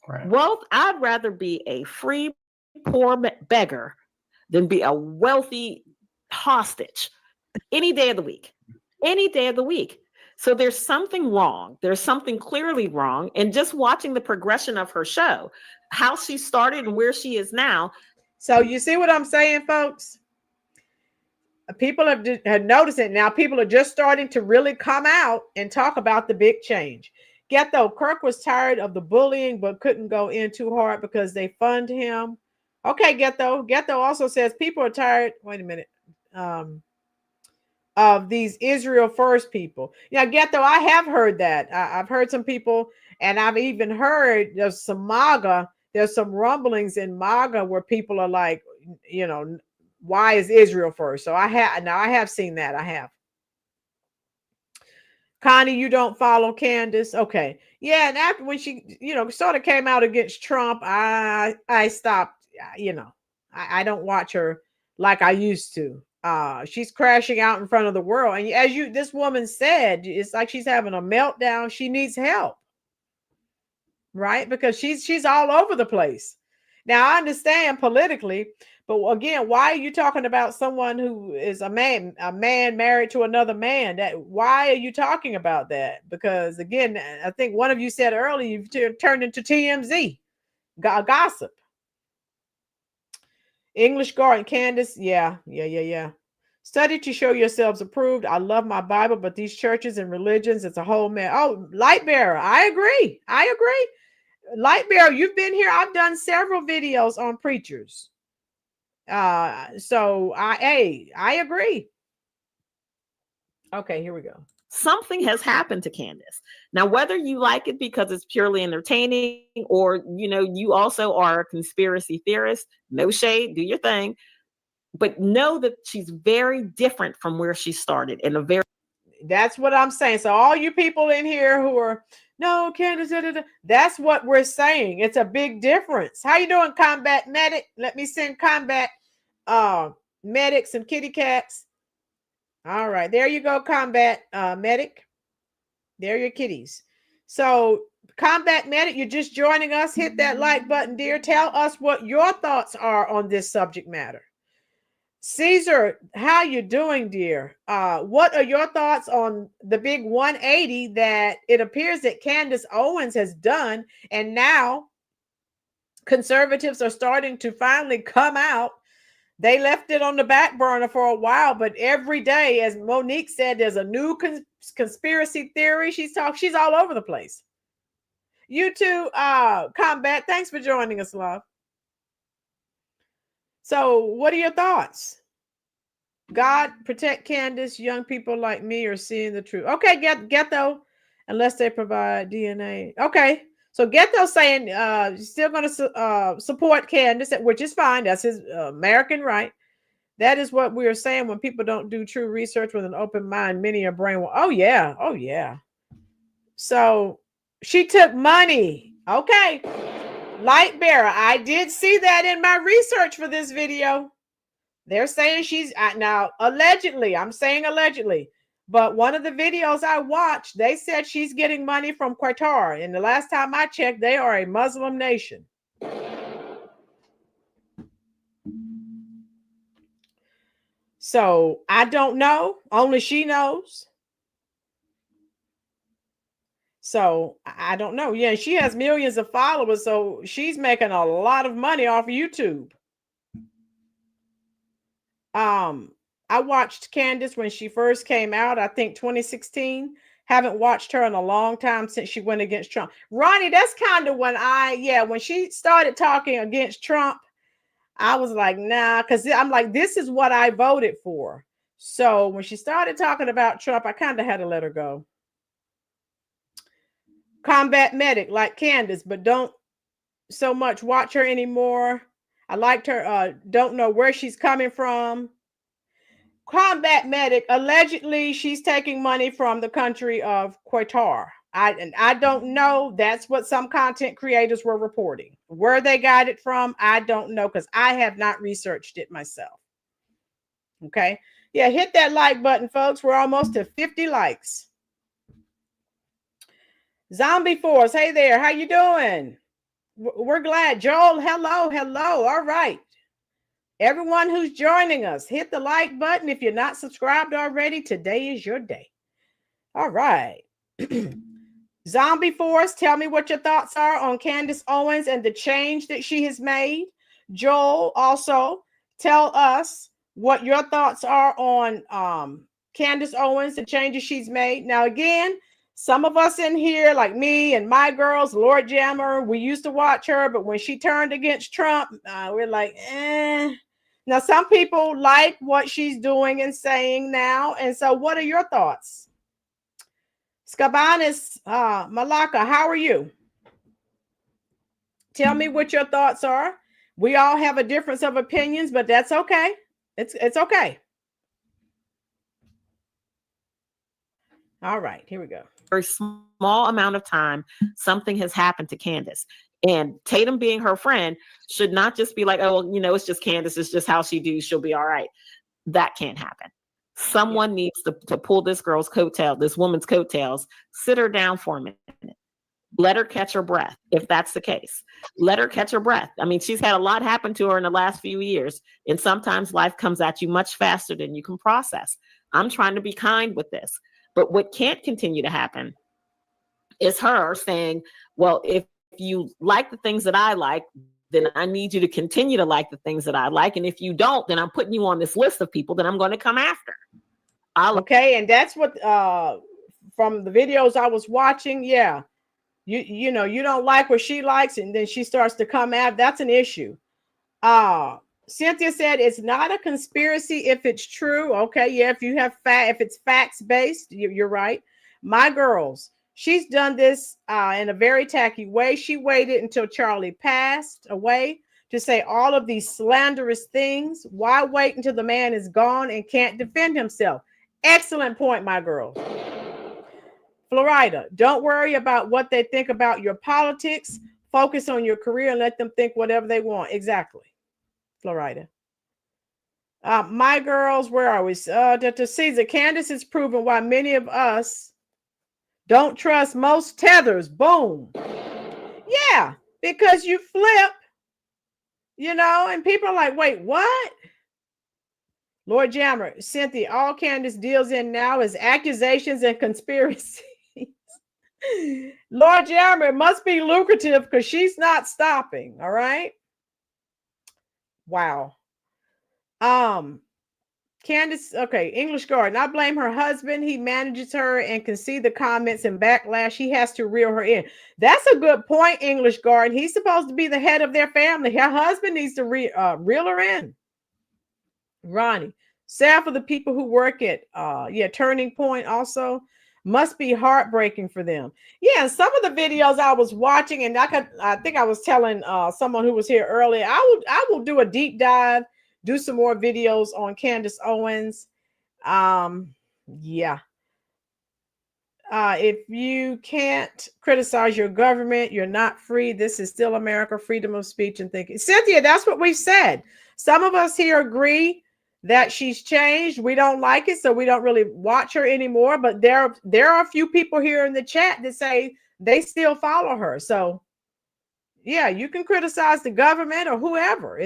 Right. Wealth, I'd rather be a free, poor beggar than be a wealthy hostage any day of the week. So there's something wrong. There's something clearly wrong. And just watching the progression of her show, how she started and where she is now. So you see what I'm saying, folks? People have noticed it. Now people are just starting to really come out and talk about the big change. Getho, Kirk was tired of the bullying, but couldn't go in too hard because they fund him. Okay, Getho. Getho also says people are tired. Wait a minute. Of these Israel first people. Yeah, Getho, I have heard that. I've heard some people, and I've even heard there's some MAGA, there's some rumblings in MAGA where people are like, you know, why is Israel first? So I have seen that. I have. Connie, you don't follow Candace? Okay. Yeah, and after when she, you know, sort of came out against Trump, I stopped, you know, I don't watch her like I used to. She's crashing out in front of the world. And as this woman said, it's like she's having a meltdown. She needs help. Right? Because she's all over the place. Now I understand politically, but again, why are you talking about someone who is a man married to another man? Why are you talking about that? Because again, I think one of you said earlier, you've turned into TMZ, gossip. English Garden, Candace, yeah. Study to show yourselves approved. I love my Bible, but these churches and religions, it's a whole man. Oh, Light Bearer, I agree. Light Bearer, you've been here. I've done several videos on preachers. So I agree. Okay, here we go. Something has happened to Candace. Now, whether you like it because it's purely entertaining or, you know, you also are a conspiracy theorist, no shade, do your thing. But know that she's very different from where she started That's what I'm saying. So all you people in here who are, no, Candace, that's what we're saying. It's a big difference. How you doing, Combat Medic? Let me send Combat Medic, some kitty cats. All right, there you go, Combat Medic. There are your kitties. So, Combat Medic, you're just joining us. Hit that like button, dear. Tell us what your thoughts are on this subject matter. Caesar, how you doing, dear? What are your thoughts on the big 180 that it appears that Candace Owens has done, and now conservatives are starting to finally come out? They left it on the back burner for a while, but every day, as Monique said, there's a new conspiracy theory. She's all over the place. You too, Combat. Thanks for joining us, love. So, what are your thoughts? God protect Candace. Young people like me are seeing the truth. Okay, Ghetto, unless they provide DNA. Okay, so Ghetto saying still going to support Candace, which is fine. That's his American right. That is what we are saying when people don't do true research with an open mind. Many are brainwashed. Oh yeah. So she took money. Okay, Light Bearer. I did see that in my research for this video. They're saying she's now allegedly. I'm saying allegedly, but one of the videos I watched, they said she's getting money from Qatar. And the last time I checked, they are a Muslim nation. So I don't know. Only she knows. So I don't know. Yeah, she has millions of followers, so she's making a lot of money off of YouTube. I watched Candace when she first came out, I think 2016. Haven't watched her in a long time since she went against Trump. Ronnie, that's kind of when when she started talking against Trump, I was like, nah, because I'm like, this is what I voted for. So when she started talking about Trump, I kind of had to let her go. Combat Medic, like Candace, but don't so much watch her anymore. I liked her. Don't know where she's coming from. Combat Medic, allegedly she's taking money from the country of Qatar. I don't know. That's what some content creators were reporting. Where they got it from, I don't know, because I have not researched it myself. Okay. Yeah, hit that like button, folks. We're almost to 50 likes. Zombie Force, hey there. How you doing? We're glad. Joel, hello. All right. Everyone who's joining us, hit the like button. If you're not subscribed already, today is your day. All right. Zombie Force, tell me what your thoughts are on Candace Owens and the change that she has made. Joel, also tell us what your thoughts are on Candace Owens, the changes she's made. Now, again, some of us in here, like me and my girls, Lord Jammer, we used to watch her, but when she turned against Trump, we're like, eh. Now, some people like what she's doing and saying now. And so what are your thoughts? Skabanis Malaka, how are you? Tell me what your thoughts are. We all have a difference of opinions, but that's okay. It's okay. All right, here we go. Very small amount of time, something has happened to Candace. And Tatum being her friend should not just be like, oh, it's just Candace. It's just how she do. She'll be all right. That can't happen. Someone needs to pull this girl's coattail, this woman's coattails, sit her down for a minute. Let her catch her breath, if that's the case. Let her catch her breath. I mean, she's had a lot happen to her in the last few years. And sometimes life comes at you much faster than you can process. I'm trying to be kind with this. But what can't continue to happen is her saying, well, if you like the things that I like, then I need you to continue to like the things that I like. And if you don't, then I'm putting you on this list of people that I'm going to come after. Okay. And that's what, from the videos I was watching. Yeah. You don't like what she likes, and then she starts to come after. That's an issue. Cynthia said it's not a conspiracy if it's true. Okay. Yeah. If it's facts based, you're right. My girls, she's done this in a very tacky way. She waited until Charlie passed away to say all of these slanderous things. Why wait until the man is gone and can't defend himself? Excellent point, my girl. Florida, don't worry about what they think about your politics. Focus on your career and let them think whatever they want. Exactly. Florida. My girls, where are we? To Caesar, Candace has proven why many of us don't trust most tethers. Boom. Yeah, because you flip, and people are like, wait, what? Lord Jammer, Cynthia, all Candace deals in now is accusations and conspiracies. Lord Jammer, it must be lucrative because she's not stopping. All right. Wow. Candace, okay, English Garden. I blame her husband. He manages her and can see the comments and backlash. He has to reel her in. That's a good point, English Garden. He's supposed to be the head of their family. Her husband needs to reel her in. Ronnie, sad for the people who work at Turning Point also. Must be heartbreaking for them. Yeah, some of the videos I was watching, and I think I was telling someone who was here earlier, I will do a deep dive, do some more videos on Candace Owens. Yeah. If you can't criticize your government, you're not free. This is still America, freedom of speech and thinking. Cynthia, that's what we said. Some of us here agree that she's changed. We don't like it, so we don't really watch her anymore. But there are a few people here in the chat that say they still follow her. So yeah, you can criticize the government or whoever.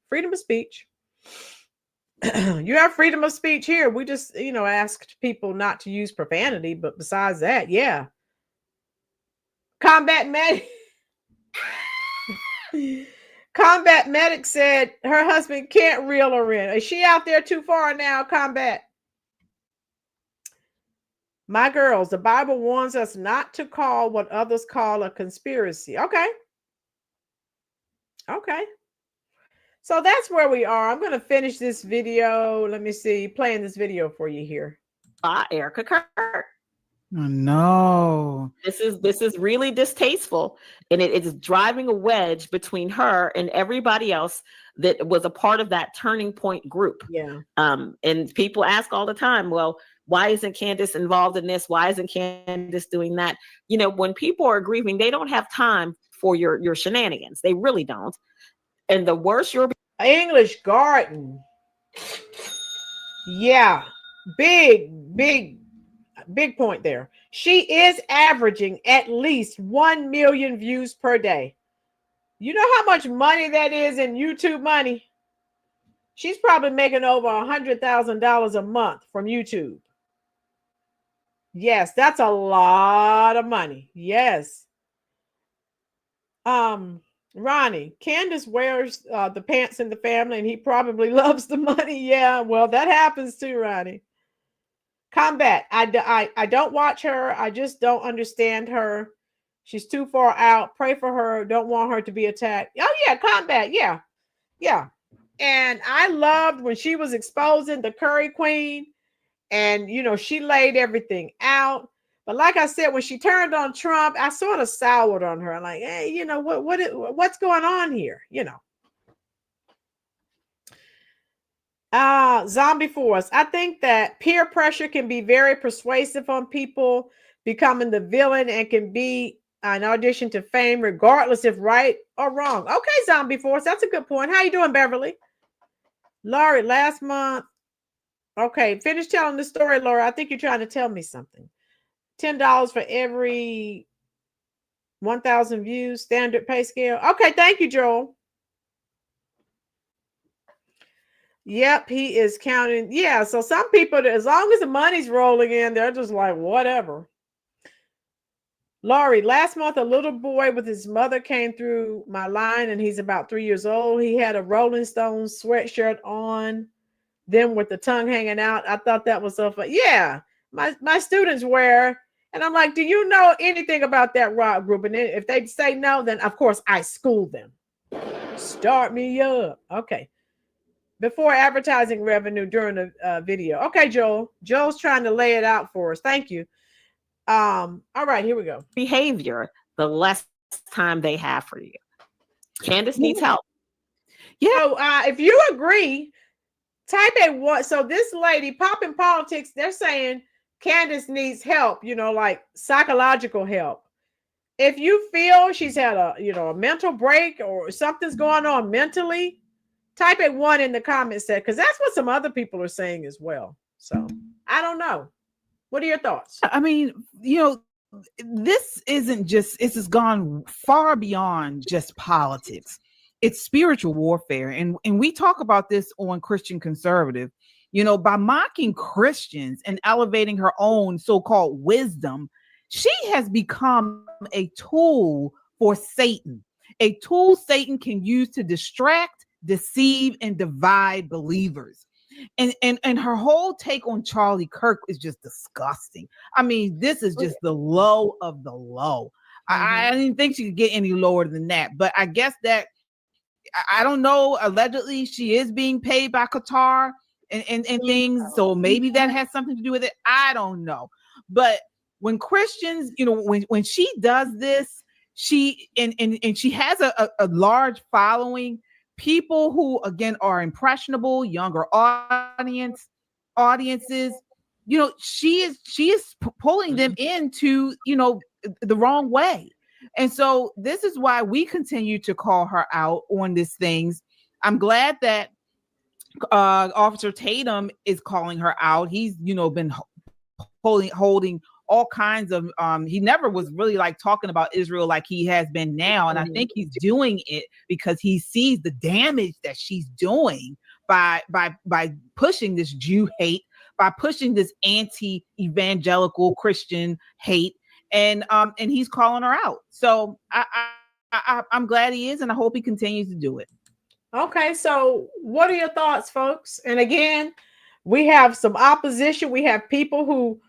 Freedom of speech. You have freedom of speech here. We just, asked people not to use profanity, but besides that, yeah. Combat Medic. Combat Medic said her husband can't reel her in. Is she out there too far now, Combat? My girls, the Bible warns us not to call what others call a conspiracy. Okay. So that's where we are. I'm going to finish this video. Let me see. Playing this video for you here. Erica Kirk. Oh, no. This is really distasteful, and it is driving a wedge between her and everybody else that was a part of that Turning Point group. Yeah. And people ask all the time, well, why isn't Candace involved in this? Why isn't Candace doing that? When people are grieving, they don't have time for your shenanigans. They really don't. And the worse your English Garden. Yeah. Big point there. She is averaging at least 1 million views per day. You know how much money that is in YouTube money? She's probably making over $100,000 a month from YouTube. Yes, that's a lot of money. Yes. Ronnie, Candace wears the pants in the family, and he probably loves the money. Yeah, well, that happens too, Ronnie. Combat. I don't watch her. I just don't understand her. She's too far out. Pray for her. Don't want her to be attacked. Oh yeah, Combat. Yeah. And I loved when she was exposing the Curry Queen, and she laid everything out. But like I said, when she turned on Trump, I sort of soured on her. I'm like, hey, what's going on here? Zombie Force. I think that peer pressure can be very persuasive on people becoming the villain and can be an audition to fame, regardless if right or wrong. Okay, Zombie Force. That's a good point. How you doing, Beverly? Laurie, last month. Okay, finish telling the story, Laura. I think you're trying to tell me something. $10 for every 1,000 views, standard pay scale. Okay, thank you, Joel. Yep, he is counting. Yeah, so some people, as long as the money's rolling in, they're just like, whatever. Laurie, last month, a little boy with his mother came through my line, and he's about 3 years old. He had a Rolling Stones sweatshirt on, them with the tongue hanging out. I thought that was so fun. Yeah, my students wear, and I'm like, do you know anything about that rock group? And if they say no, then of course I school them. Start me up. Okay. Before advertising revenue during the video. Okay, Joel. Joel's trying to lay it out for us. Thank you. All right, here we go. Behavior, the less time they have for you. Candace needs help. Yeah. So, if you agree, type a one. So this lady, Poppin' Politics, they're saying Candace needs help, like psychological help. If you feel she's had a mental break or something's going on mentally, Type it 1 in the comments section, because that's what some other people are saying as well. So I don't know. What are your thoughts? I mean, this has gone far beyond just politics. It's spiritual warfare. And we talk about this on Christian Conservative, by mocking Christians and elevating her own so-called wisdom, she has become a tool for Satan, a tool Satan can use to distract, deceive, and divide believers. And her whole take on Charlie Kirk is just disgusting. I mean, this is just the low of the low. I didn't think she could get any lower than that, but I guess that, I don't know, allegedly she is being paid by Qatar and things, so maybe that has something to do with it. I don't know. But when Christians, when she does this, she has a large following, people who again are impressionable, younger audiences, she is pulling them into the wrong way. And so this is why we continue to call her out on these things. I'm glad that Officer Tatum is calling her out. He's been holding all kinds of he never was really like talking about Israel like he has been now, and I think he's doing it because he sees the damage that she's doing by pushing this Jew hate, by pushing this anti-evangelical Christian hate, and he's calling her out. So I'm glad he is, and I hope he continues to do it. Okay, so what are your thoughts, folks? And again, we have some opposition. We have people who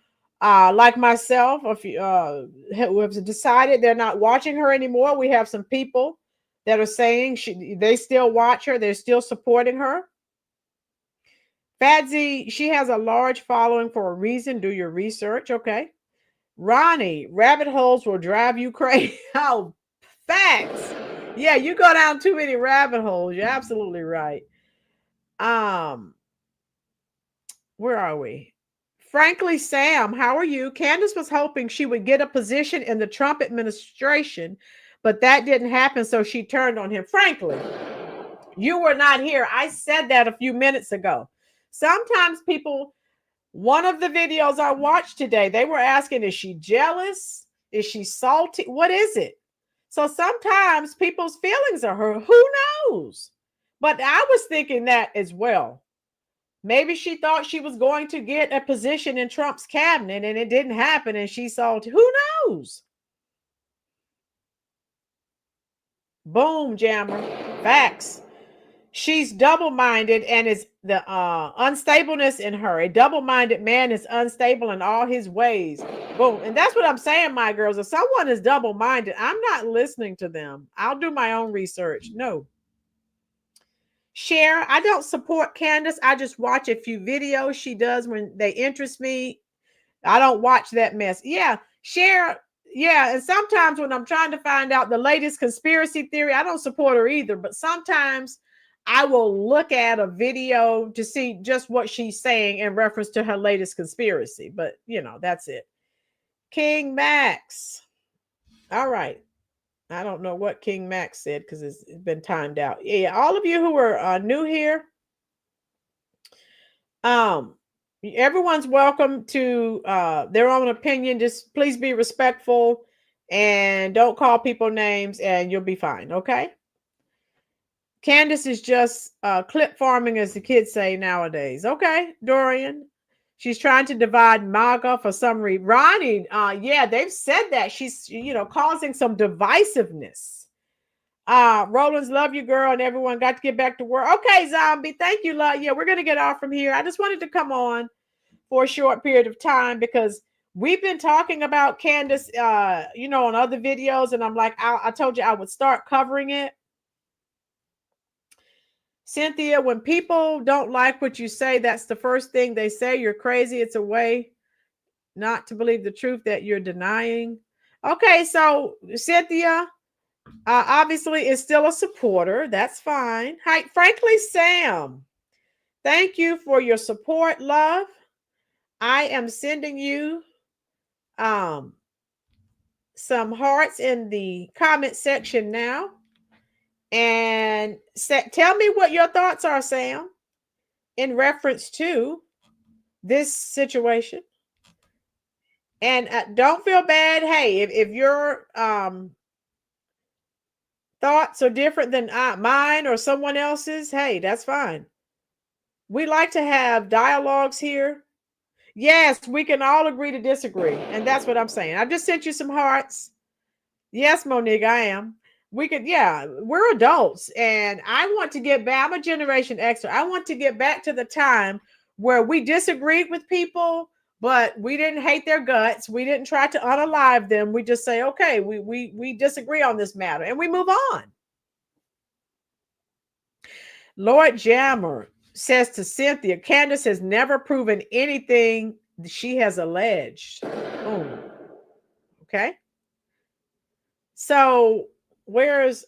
like myself, who have decided they're not watching her anymore. We have some people that are saying they still watch her. They're still supporting her. Fadzie, she has a large following for a reason. Do your research. Okay. Ronnie, rabbit holes will drive you crazy. Oh, facts. Yeah, you go down too many rabbit holes. You're absolutely right. Where are we? Frankly, Sam, how are you? Candace was hoping she would get a position in the Trump administration, but that didn't happen, so she turned on him. Frankly, you were not here. I said that a few minutes ago. Sometimes people, one of the videos I watched today, they were asking, is she jealous? Is she salty? What is it? So sometimes people's feelings are hurt. Who knows? But I was thinking that as well. Maybe she thought she was going to get a position in Trump's cabinet and it didn't happen and she saw, who knows? Boom, Jammer. Facts. She's double-minded and is the unstableness in her. A double-minded man is unstable in all his ways. Boom. And that's what I'm saying, my girls. If someone is double-minded, I'm not listening to them. I'll do my own research. No. Share. I don't support Candace. I just watch a few videos she does when they interest me. I don't watch that mess. Yeah. Share. Yeah. And sometimes when I'm trying to find out the latest conspiracy theory, I don't support her either. But sometimes I will look at a video to see just what she's saying in reference to her latest conspiracy. But, that's it. King Max. All right. I don't know what King Max said because it's been timed out. Yeah, all of you who are new here, everyone's welcome to their own opinion. Just please be respectful and don't call people names and you'll be fine, okay? Candace is just clip farming, as the kids say nowadays. Okay, Dorian. She's trying to divide MAGA for some reason. Ronnie, yeah, they've said that. She's, causing some divisiveness. Rollins, love you, girl, and everyone got to get back to work. Okay, Zombie, thank you, love. Yeah, we're going to get off from here. I just wanted to come on for a short period of time because we've been talking about Candace, on other videos, and I'm like, I told you I would start covering it. Cynthia, when people don't like what you say, that's the first thing they say. You're crazy. It's a way not to believe the truth that you're denying. Okay, so Cynthia obviously is still a supporter. That's fine. Hi, frankly, Sam, thank you for your support, love. I am sending you some hearts in the comment section now. And tell me what your thoughts are, Sam, in reference to this situation. And don't feel bad. Hey, if your thoughts are different than mine or someone else's, hey, that's fine. We like to have dialogues here. Yes, we can all agree to disagree. And that's what I'm saying. I just sent you some hearts. Yes, Monique, I am. We could, yeah, we're adults. And I want to get back. I'm a Generation Xer. I want to get back to the time where we disagreed with people, but we didn't hate their guts. We didn't try to unalive them. We just say, okay, we disagree on this matter and we move on. Lord Jammer says to Cynthia, Candace has never proven anything she has alleged. Oh, okay. So where's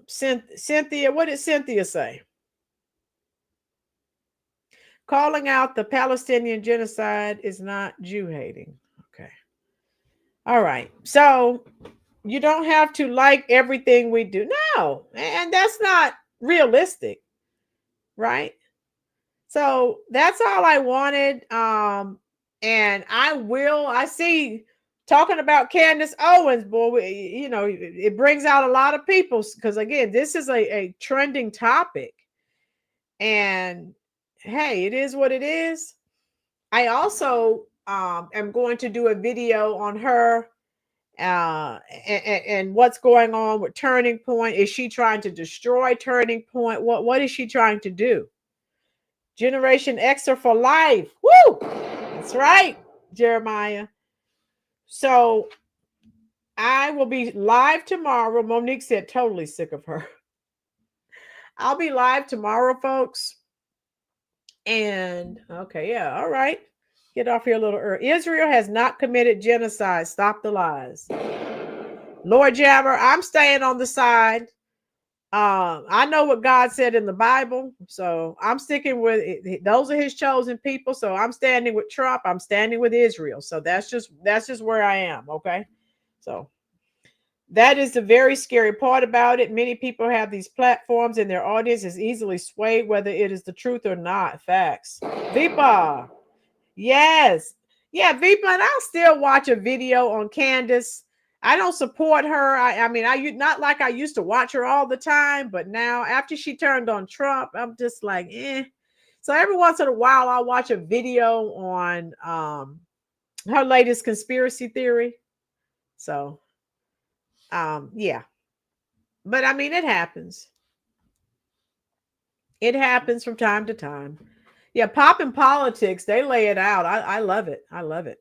Cynthia? What did Cynthia say? Calling out the Palestinian genocide is not Jew hating. Okay. All right. So you don't have to like everything we do. No, and that's not realistic, right? So that's all I wanted. And I see talking about Candace Owens, boy, it brings out a lot of people because again, this is a trending topic. And hey, it is what it is. I also am going to do a video on her and what's going on with Turning Point. Is she trying to destroy Turning Point? What is she trying to do? Generation Xer for life. Woo! That's right, Jeremiah. So I will be live tomorrow. Monique said totally sick of her. I'll be live tomorrow, folks. And okay, yeah, all right. Get off here a little early. Israel has not committed genocide. Stop the lies. Lord Jabber, I'm staying on the side. I know what God said in the Bible, so I'm sticking with it. Those are his chosen people. So I'm standing with Trump. I'm standing with Israel. So that's just where I am. Okay. So that is the very scary part about it. Many people have these platforms and their audience is easily swayed, whether it is the truth or not. Facts. Vipa. Yes. Yeah, Vipa, and I'll still watch a video on Candace. I don't support her. I mean, not like I used to watch her all the time, but now after she turned on Trump, I'm just like, eh. So every once in a while, I'll watch a video on her latest conspiracy theory. So, yeah. But I mean, it happens. It happens from time to time. Yeah, Pop in Politics, they lay it out. I love it. I love it.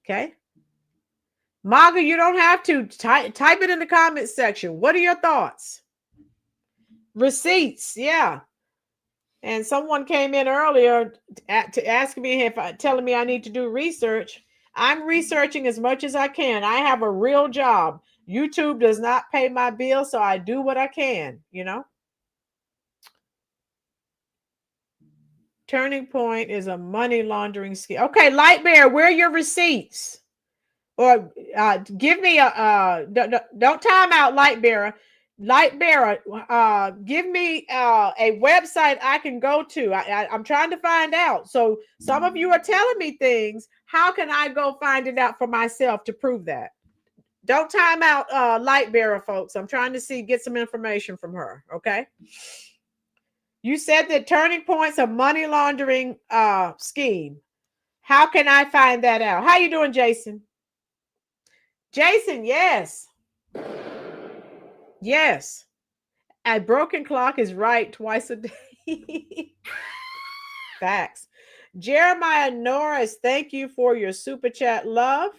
Okay. Maga, you don't have to type it in the comment section. What are your thoughts? Receipts, yeah. And someone came in earlier to ask me telling me I need to do research. I'm researching as much as I can. I have a real job. YouTube does not pay my bill, so I do what I can, Turning Point is a money laundering scheme. Okay, Lightbear, where are your receipts? Or give me don't time out, Lightbearer. Lightbearer, give me a website I can go to. I'm trying to find out. So some of you are telling me things. How can I go find it out for myself to prove that? Don't time out, Lightbearer, folks. I'm trying to get some information from her. Okay. You said that Turning Point's a money laundering scheme. How can I find that out? How you doing, Jason? Jason, yes. Yes. A broken clock is right twice a day. Facts. Jeremiah Norris, thank you for your super chat, love.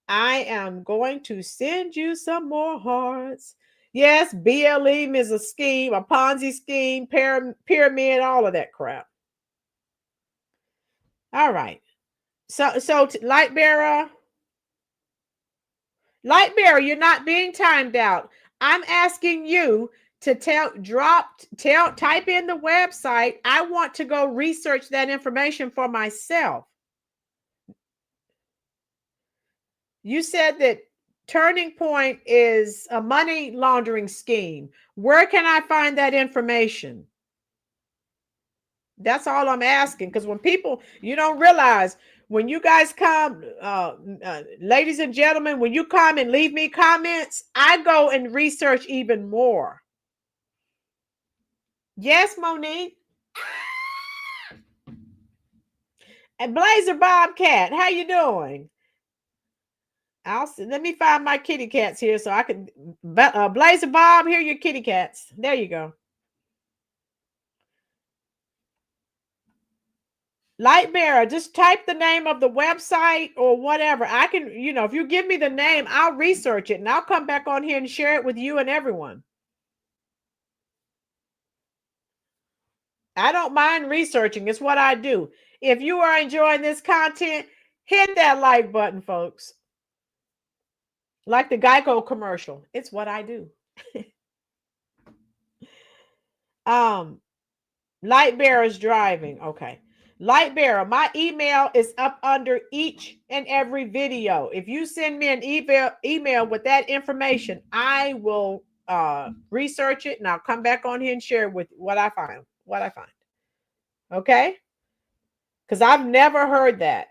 I am going to send you some more hearts. Yes, BLM is a scheme, a Ponzi scheme, pyramid, all of that crap. All right. So Lightbearer, you're not being timed out. I'm asking you to type in the website. I want to go research that information for myself. You said that Turning Point is a money laundering scheme. Where can I find that information? That's all I'm asking. Because when people, you don't realize when you guys come, ladies and gentlemen, when you come and leave me comments, I go and research even more. Yes, Monique. And Blazer Bobcat, how you doing? Let me find my kitty cats here so I can. Blazer Bob, here are your kitty cats. There you go. Lightbearer, just type the name of the website or whatever. I can, if you give me the name, I'll research it and I'll come back on here and share it with you and everyone. I don't mind researching. It's what I do. If you are enjoying this content, hit that like button, folks. Like the Geico commercial. It's what I do. Lightbearer's driving. Okay. Lightbearer, my email is up under each and every video. If you send me an email with that information, I will research it and I'll come back on here and share with what I find. Okay? Because I've never heard that.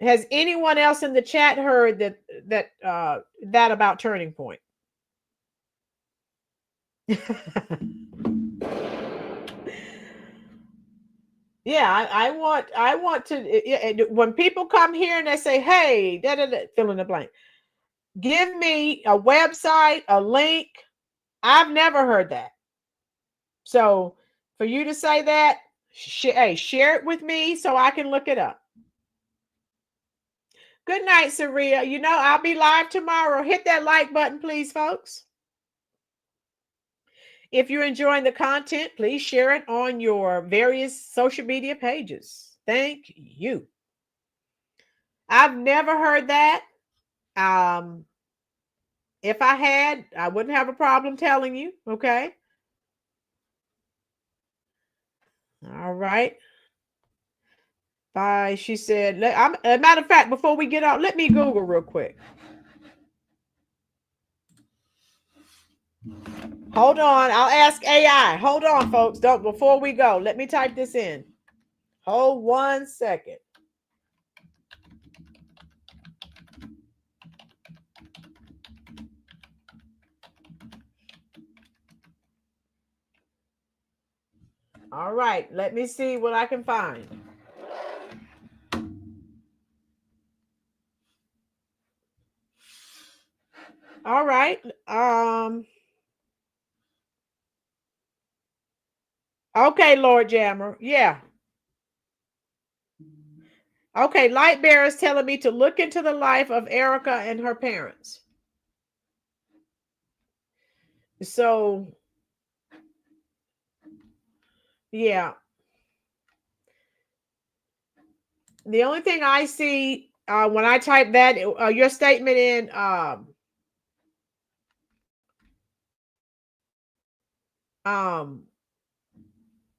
Has anyone else in the chat heard that about Turning Point? Yeah, I want to. When people come here and they say, "Hey, fill in the blank," give me a website, a link. I've never heard that. So for you to say that, share it with me so I can look it up. Good night, Saria. I'll be live tomorrow. Hit that like button, please, folks. If you're enjoying the content, please share it on your various social media pages. Thank you. I've never heard that. If I had, I wouldn't have a problem telling you. Okay. All right. Bye. She said, as a matter of fact, before we get out, let me Google real quick. Hold on. I'll ask AI. Hold on, folks. Before we go, let me type this in. Hold 1 second. All right. Let me see what I can find. All right. Okay, Lord Jammer. Yeah. Okay, Lightbearer is telling me to look into the life of Erica and her parents. So, yeah. The only thing I see when I type that, your statement in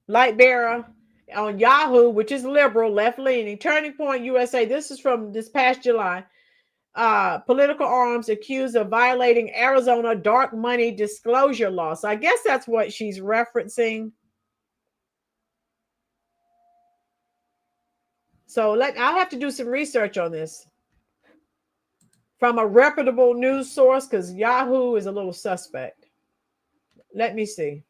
Lightbearer on Yahoo, which is liberal, left-leaning, Turning Point USA. This is from this past July. Political arms accused of violating Arizona dark money disclosure law. So I guess that's what she's referencing. So I'll have to do some research on this from a reputable news source because Yahoo is a little suspect. Let me see.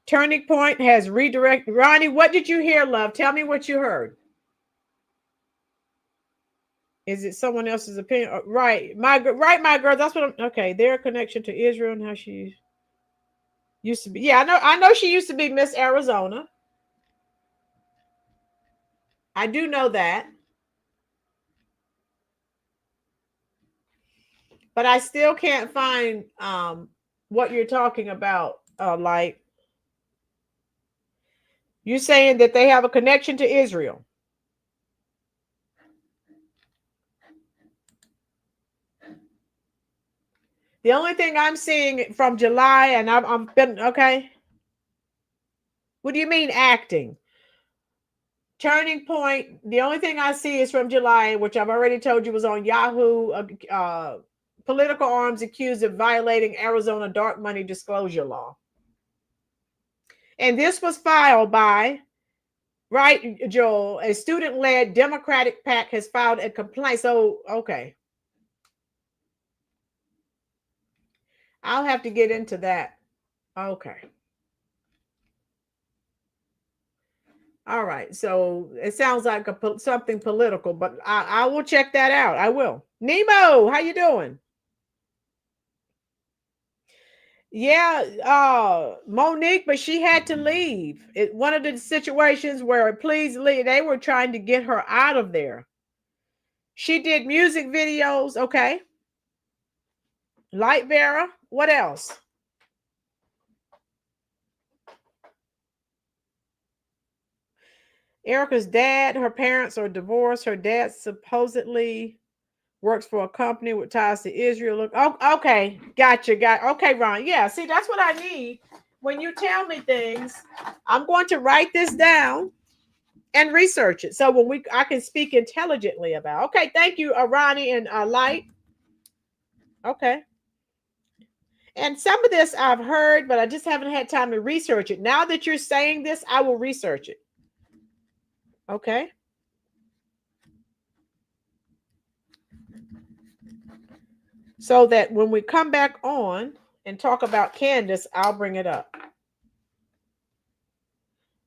Turning Point has redirected. Ronnie, what did you hear, love? Tell me what you heard. Is it someone else's opinion? Right, my girl. That's what I'm. Okay, their connection to Israel and how she used to be. Yeah, I know she used to be Miss Arizona. I do know that. But I still can't find what you're talking about. Like you're saying that they have a connection to Israel. The only thing I'm seeing from July, and I'm been okay. What do you mean acting? Turning point. The only thing I see is from July, which I've already told you was on Yahoo. Political arms accused of violating Arizona dark money disclosure law. And this was filed by, right, Joel, a student-led Democratic PAC has filed a complaint. So, okay. I'll have to get into that. Okay. All right. So it sounds like something political, but I will check that out. I will. Nemo, how you doing? Yeah, Monique, but she had to leave. One of the situations where please leave, they were trying to get her out of there. She did music videos. Okay. Light Vera. What else? Erica's dad, her parents are divorced. Her dad supposedly works for a company with ties to Israel. Look, oh, okay, gotcha. Okay, Ron. Yeah, see, that's what I need. When you tell me things, I'm going to write this down and research it. So when I can speak intelligently about. Okay, thank you, Ronnie and Light. Okay. And some of this I've heard, but I just haven't had time to research it. Now that you're saying this, I will research it. Okay. So that when we come back on and talk about Candace, I'll bring it up.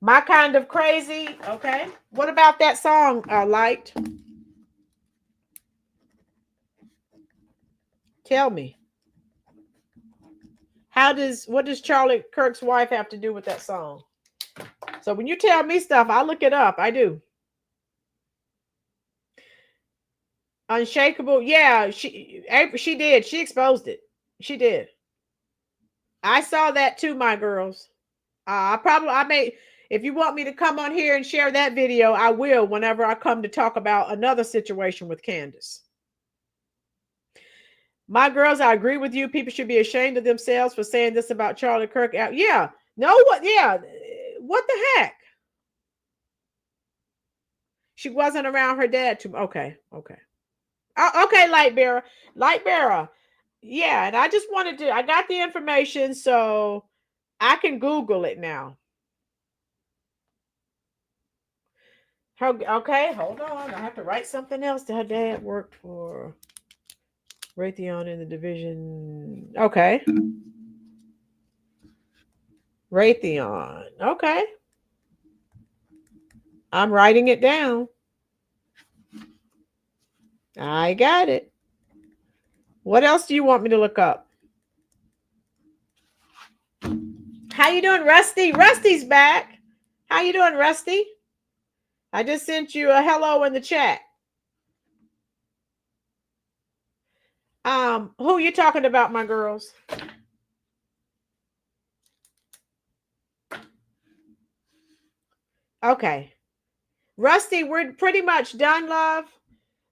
My Kind of Crazy. Okay. What about that song, Light? Tell me. What does Charlie Kirk's wife have to do with that song? So when you tell me stuff, I look it up. I do. Unshakable. Yeah, she did. She exposed it. She did. I saw that too, my girls. I may, if you want me to come on here and share that video, I will whenever I come to talk about another situation with Candace. My girls, I agree with you. People should be ashamed of themselves for saying this about Charlie Kirk. Yeah. No, what? Yeah. What the heck? She wasn't around her dad too. Okay. Okay, Light Bearer. Yeah, and I just wanted to, I got the information, so I can Google it now. Okay, hold on. I have to write something else. Her dad worked for Raytheon in the division. Okay. Raytheon. Okay. I'm writing it down. I got it. What else do you want me to look up? How you doing, Rusty? Rusty's back. How you doing, Rusty? I just sent you a hello in the chat. Who you talking about, my girls? Okay. Rusty, we're pretty much done, love.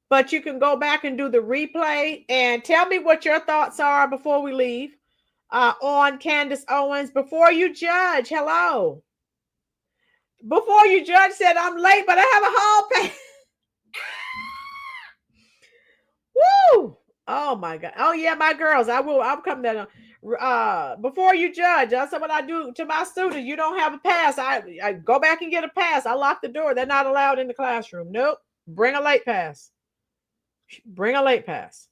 But you can go back and do the replay and tell me what your thoughts are before we leave on Candace Owens. Before you judge, hello. Before you judge said, I'm late, but I have a hall pass. Woo! Oh my God. Oh yeah, my girls. I'll come down. Before you judge, that's what I do to my students. You don't have a pass. I go back and get a pass. I lock the door. They're not allowed in the classroom. Nope. Bring a late pass. Bring a late pass.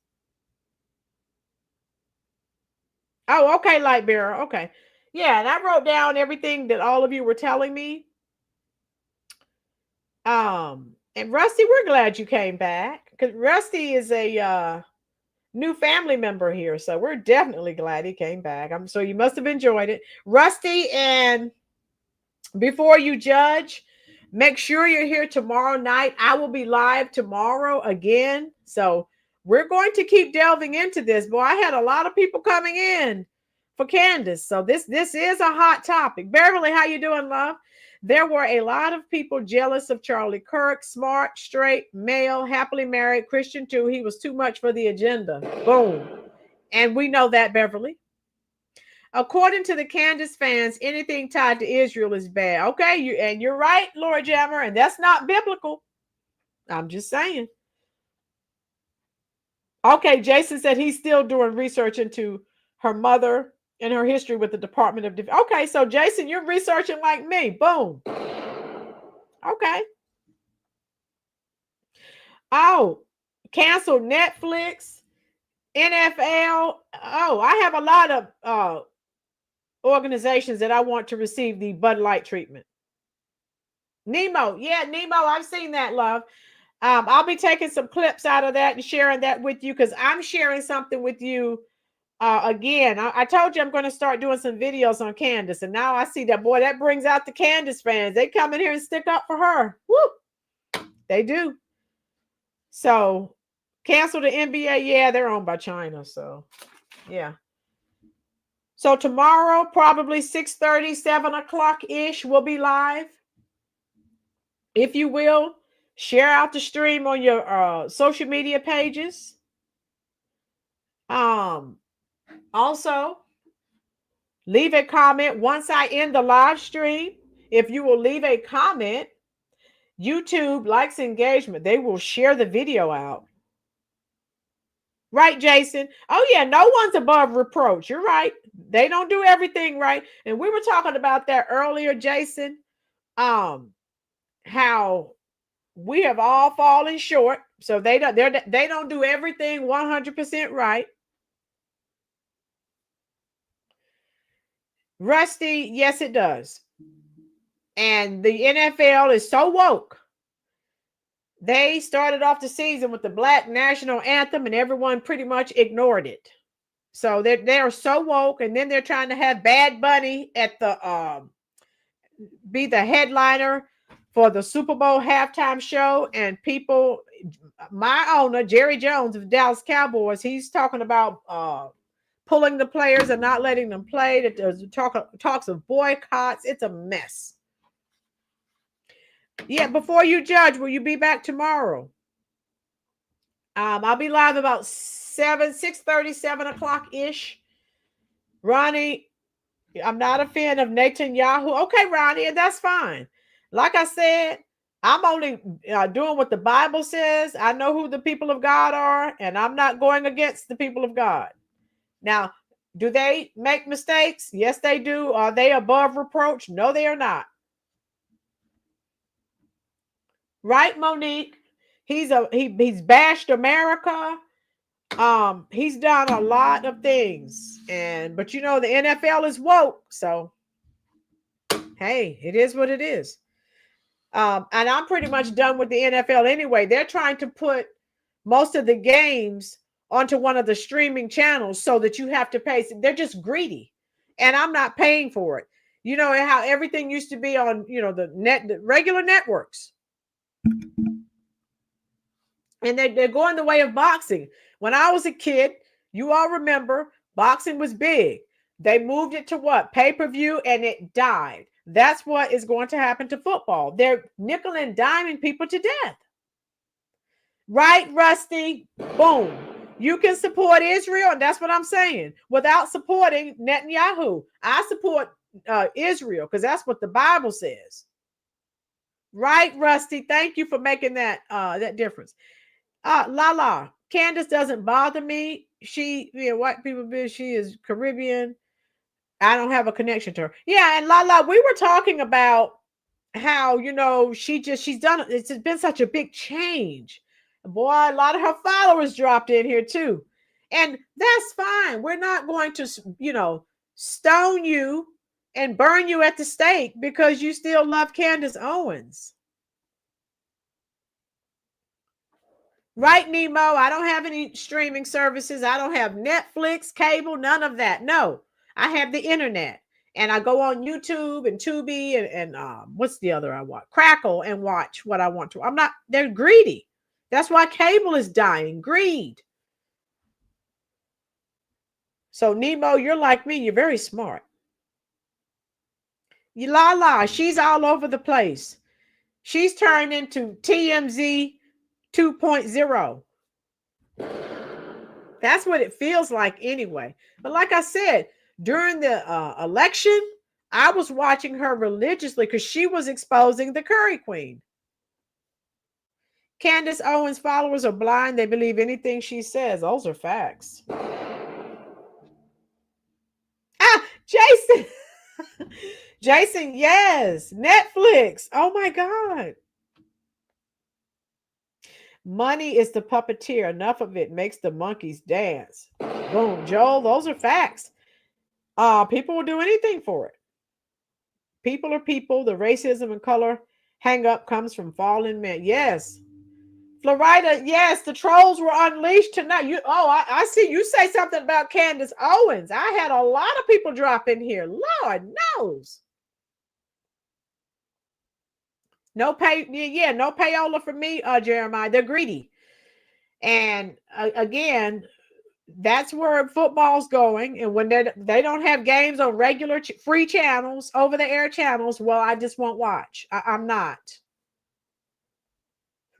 Oh, okay, Light Bearer. Okay. Yeah, and I wrote down everything that all of you were telling me. And Rusty, we're glad you came back because Rusty is a new family member here. So we're definitely glad he came back. So you must have enjoyed it. Rusty, and before you judge, make sure you're here tomorrow night. I will be live tomorrow again. So we're going to keep delving into this. Boy, I had a lot of people coming in for Candace. So this is a hot topic. Beverly, how you doing, love? There were a lot of people jealous of Charlie Kirk. Smart, straight, male, happily married, Christian too. He was too much for the agenda. Boom. And we know that, Beverly. According to the Candace fans, anything tied to Israel is bad. Okay, you're right, Lord Jammer, and that's not biblical. I'm just saying. Okay, Jason said he's still doing research into her mother and her history with the Department of Defense. Okay, so Jason, you're researching like me. Boom. Okay. Oh, canceled Netflix, NFL. Oh, I have a lot of organizations that I want to receive the Bud Light treatment. Nemo. Yeah, Nemo, I've seen that, love. I'll be taking some clips out of that and sharing that with you because I'm sharing something with you. Again, I told you I'm going to start doing some videos on Candace, and now I see that, boy, that brings out the Candace fans. They come in here and stick up for her. Woo! They do. So, cancel the NBA. Yeah, they're owned by China. So, yeah. So, tomorrow, probably 6:30, 7 o'clock-ish, we'll be live. If you will, share out the stream on your social media pages. Also, leave a comment once I end the live stream. If you will leave a comment, YouTube likes engagement. They will share the video out. Right, Jason? Oh, yeah, no one's above reproach. You're right. They don't do everything right. And we were talking about that earlier, Jason. How we have all fallen short. So they don't do everything 100% right. Rusty, yes, it does. And the NFL is so woke. They started off the season with the Black National Anthem and everyone pretty much ignored it. So they're so woke, and then they're trying to have Bad Bunny at the be the headliner for the Super Bowl halftime show, and people, my owner, Jerry Jones of the Dallas Cowboys, he's talking about pulling the players and not letting them play. That there's talks of boycotts. It's a mess. Yeah, before you judge, will you be back tomorrow? I'll be live about 6:30, 7 o'clock-ish. Ronnie, I'm not a fan of Netanyahu. Okay, Ronnie, and that's fine. Like I said, I'm only doing what the Bible says. I know who the people of God are, and I'm not going against the people of God. Now, do they make mistakes? Yes, they do. Are they above reproach? No, they are not. Right, Monique? He's bashed America. He's done a lot of things, but you know the NFL is woke, so hey, it is what it is. And I'm pretty much done with the NFL anyway. They're trying to put most of the games onto one of the streaming channels so that you have to pay. They're just greedy, and I'm not paying for it. You know how everything used to be on, the regular networks. And they're going the way of boxing. When I was a kid, you all remember, boxing was big. They moved it to what? Pay-per-view, and it died. That's what is going to happen to football. They're nickel and diming people to death. Right, Rusty? Boom. You can support Israel, and that's what I'm saying, without supporting Netanyahu. I support Israel because that's what the Bible says. Right, Rusty? Thank you for making that difference. Lala, Candace doesn't bother me. She, white people, she is Caribbean. I don't have a connection to her. Yeah, and Lala, we were talking about how, she's done, it's been such a big change. Boy, a lot of her followers dropped in here too. And that's fine. We're not going to, stone you and burn you at the stake because you still love Candace Owens. Right, Nemo? I don't have any streaming services. I don't have Netflix, cable, none of that. No, I have the internet, and I go on YouTube and Tubi and what's the other I watch? Crackle, and watch what I want to. They're greedy. That's why cable is dying. Greed. So Nemo, you're like me. You're very smart. Lala, she's all over the place. She's turned into TMZ 2.0. That's what it feels like anyway. But like I said, During the election, I was watching her religiously because she was exposing the Curry Queen. Candace Owens followers are blind. They believe anything she says. Those are facts. Jason. Jason, yes. Netflix. Oh my God. Money is the puppeteer. Enough of it makes the monkeys dance. Boom. Joel, those are facts. People will do anything for it. People are people. The racism and color hang up comes from fallen men. Yes. Florida, yes, the trolls were unleashed tonight. I see you say something about Candace Owens. I had a lot of people drop in here. Lord knows. No pay, yeah, no payola for me, Jeremiah. They're greedy. And again, that's where football's going. And when they don't have games on regular free channels, over the air channels, well, I just won't watch. I'm not.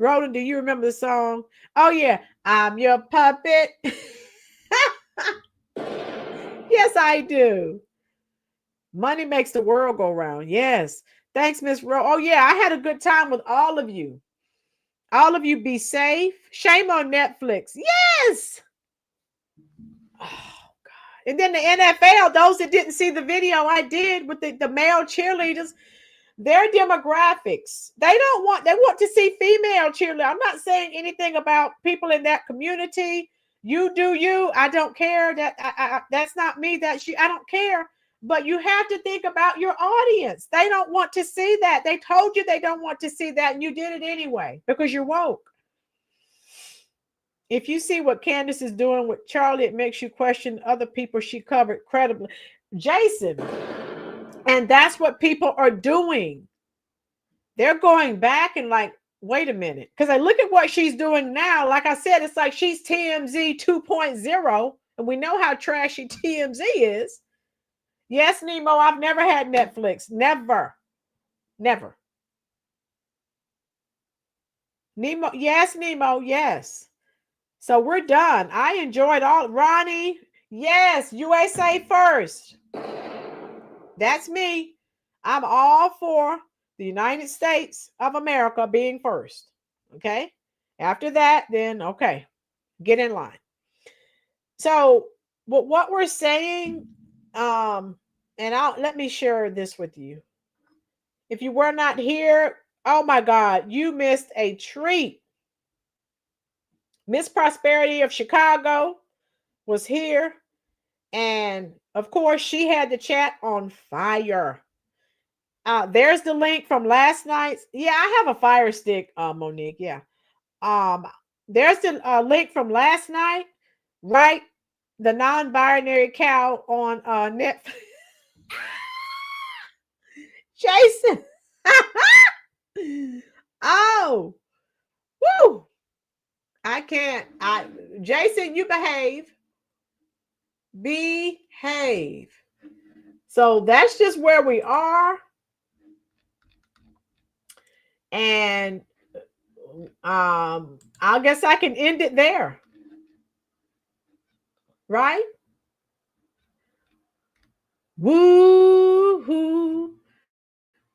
Rolynn, do you remember the song? Oh, yeah. I'm your puppet. Yes, I do. Money makes the world go round. Yes. Thanks, Miss Ro. Oh, yeah. I had a good time with all of you. All of you be safe. Shame on Netflix. Yes. Oh, God. And then the NFL, those that didn't see the video I did with the male cheerleaders, their demographics, they want to see female cheerleaders. I'm not saying anything about people in that community. You do you. I don't care. That's not me. That's you. I don't care. But you have to think about your audience. They don't want to see that. They told you they don't want to see that, and you did it anyway because you're woke. If you see what Candace is doing with Charlie, it makes you question other people she covered credibly. Jason. And that's what people are doing. They're going back and like, wait a minute. Because I look at what she's doing now. Like I said, it's like she's TMZ 2.0. And we know how trashy TMZ is. Yes, Nemo, I've never had Netflix. Never. Never. Nemo, yes, Nemo, yes. So we're done. I enjoyed all. Ronnie, yes, USA first. That's me. I'm all for the United States of America being first. Okay. After that, then, okay, get in line. So what we're saying, and let me share this with you. If you were not here, oh my God, you missed a treat. Miss Prosperity of Chicago was here. And of course, she had the chat on fire. There's the link from last night's. Yeah, I have a fire stick, Monique. Yeah. There's the link from last night, right? The non-binary cow on Netflix. Jason. Oh, woo. I can't. Jason, you behave. Behave. So that's just where we are. And I guess I can end it there. Right? Woo-hoo.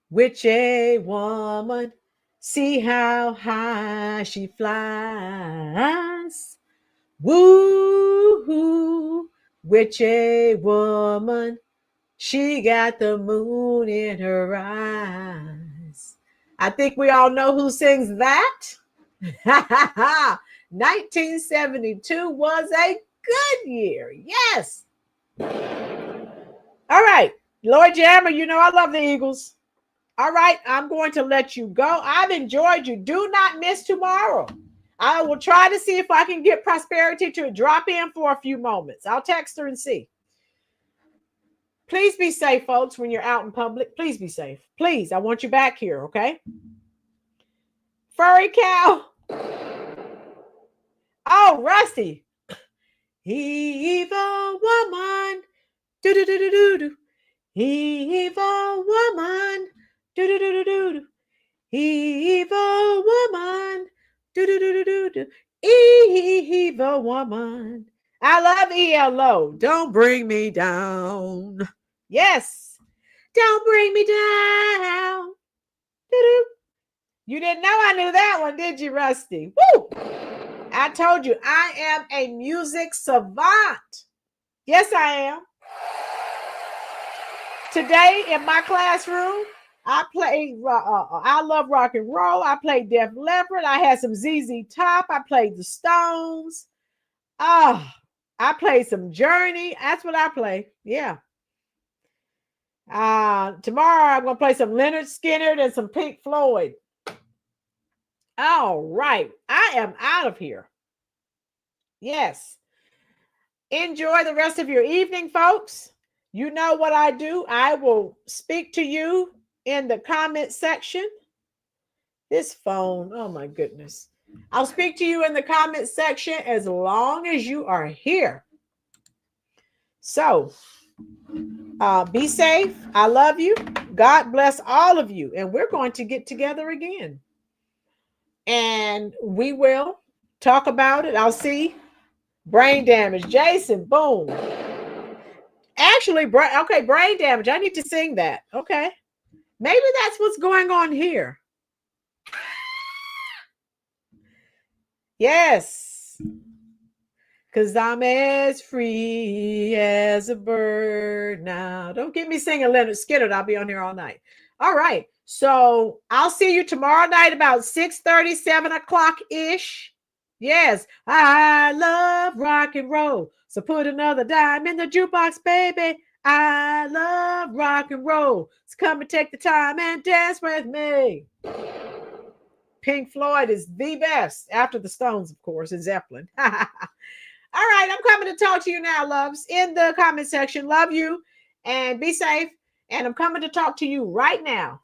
Witchy woman, see how high she flies. Woo-hoo. Witchy woman, she got the moon in her eyes. I think we all know who sings that. 1972 was a good year. Yes. All right. Lord Jammer, you know I love the Eagles. All right. I'm going to let you go. I've enjoyed you. Do not miss tomorrow. I will try to see if I can get Prosperity to drop in for a few moments. I'll text her and see. Please be safe, folks, when you're out in public. Please be safe. Please, I want you back here, okay? Furry cow. Oh, Rusty. Evil woman. Do-do-do-do-do-do. Evil woman. Do-do-do-do-do-do. Evil woman. Do-do-do-do-do-do. Evil woman. I love ELO. Don't bring me down. Yes. Don't bring me down. Doo-doo. You didn't know I knew that one, did you, Rusty? Woo! I told you, I am a music savant. Yes, I am. Today in my classroom, I played I Love Rock and Roll. I played Def Leppard. I had some ZZ Top. I played the Stones. I played some Journey. That's what I play. Yeah. Tomorrow I'm going to play some Leonard Skinner and some Pink Floyd. All right. I am out of here. Yes. Enjoy the rest of your evening, folks. You know what I do. I will speak to you in the comment section. This phone, oh my goodness. I'll speak to you in the comment section as long as you are here. So, be safe. I love you. God bless all of you. And we're going to get together again. And we will talk about it. I'll see. Brain damage. Jason, boom. Actually, okay, brain damage. I need to sing that. Okay. Maybe that's what's going on here. Yes. Because I'm as free as a bird now. Don't get me singing Leonard Skinner. I'll be on here all night. All right. So I'll see you tomorrow night about 6:30, 7 o'clock-ish. Yes. I love rock and roll. So put another dime in the jukebox, baby. I love rock and roll. So come and take the time and dance with me. Pink Floyd is the best. After the Stones, of course, and Zeppelin. All right, I'm coming to talk to you now, loves, in the comment section. Love you and be safe. And I'm coming to talk to you right now.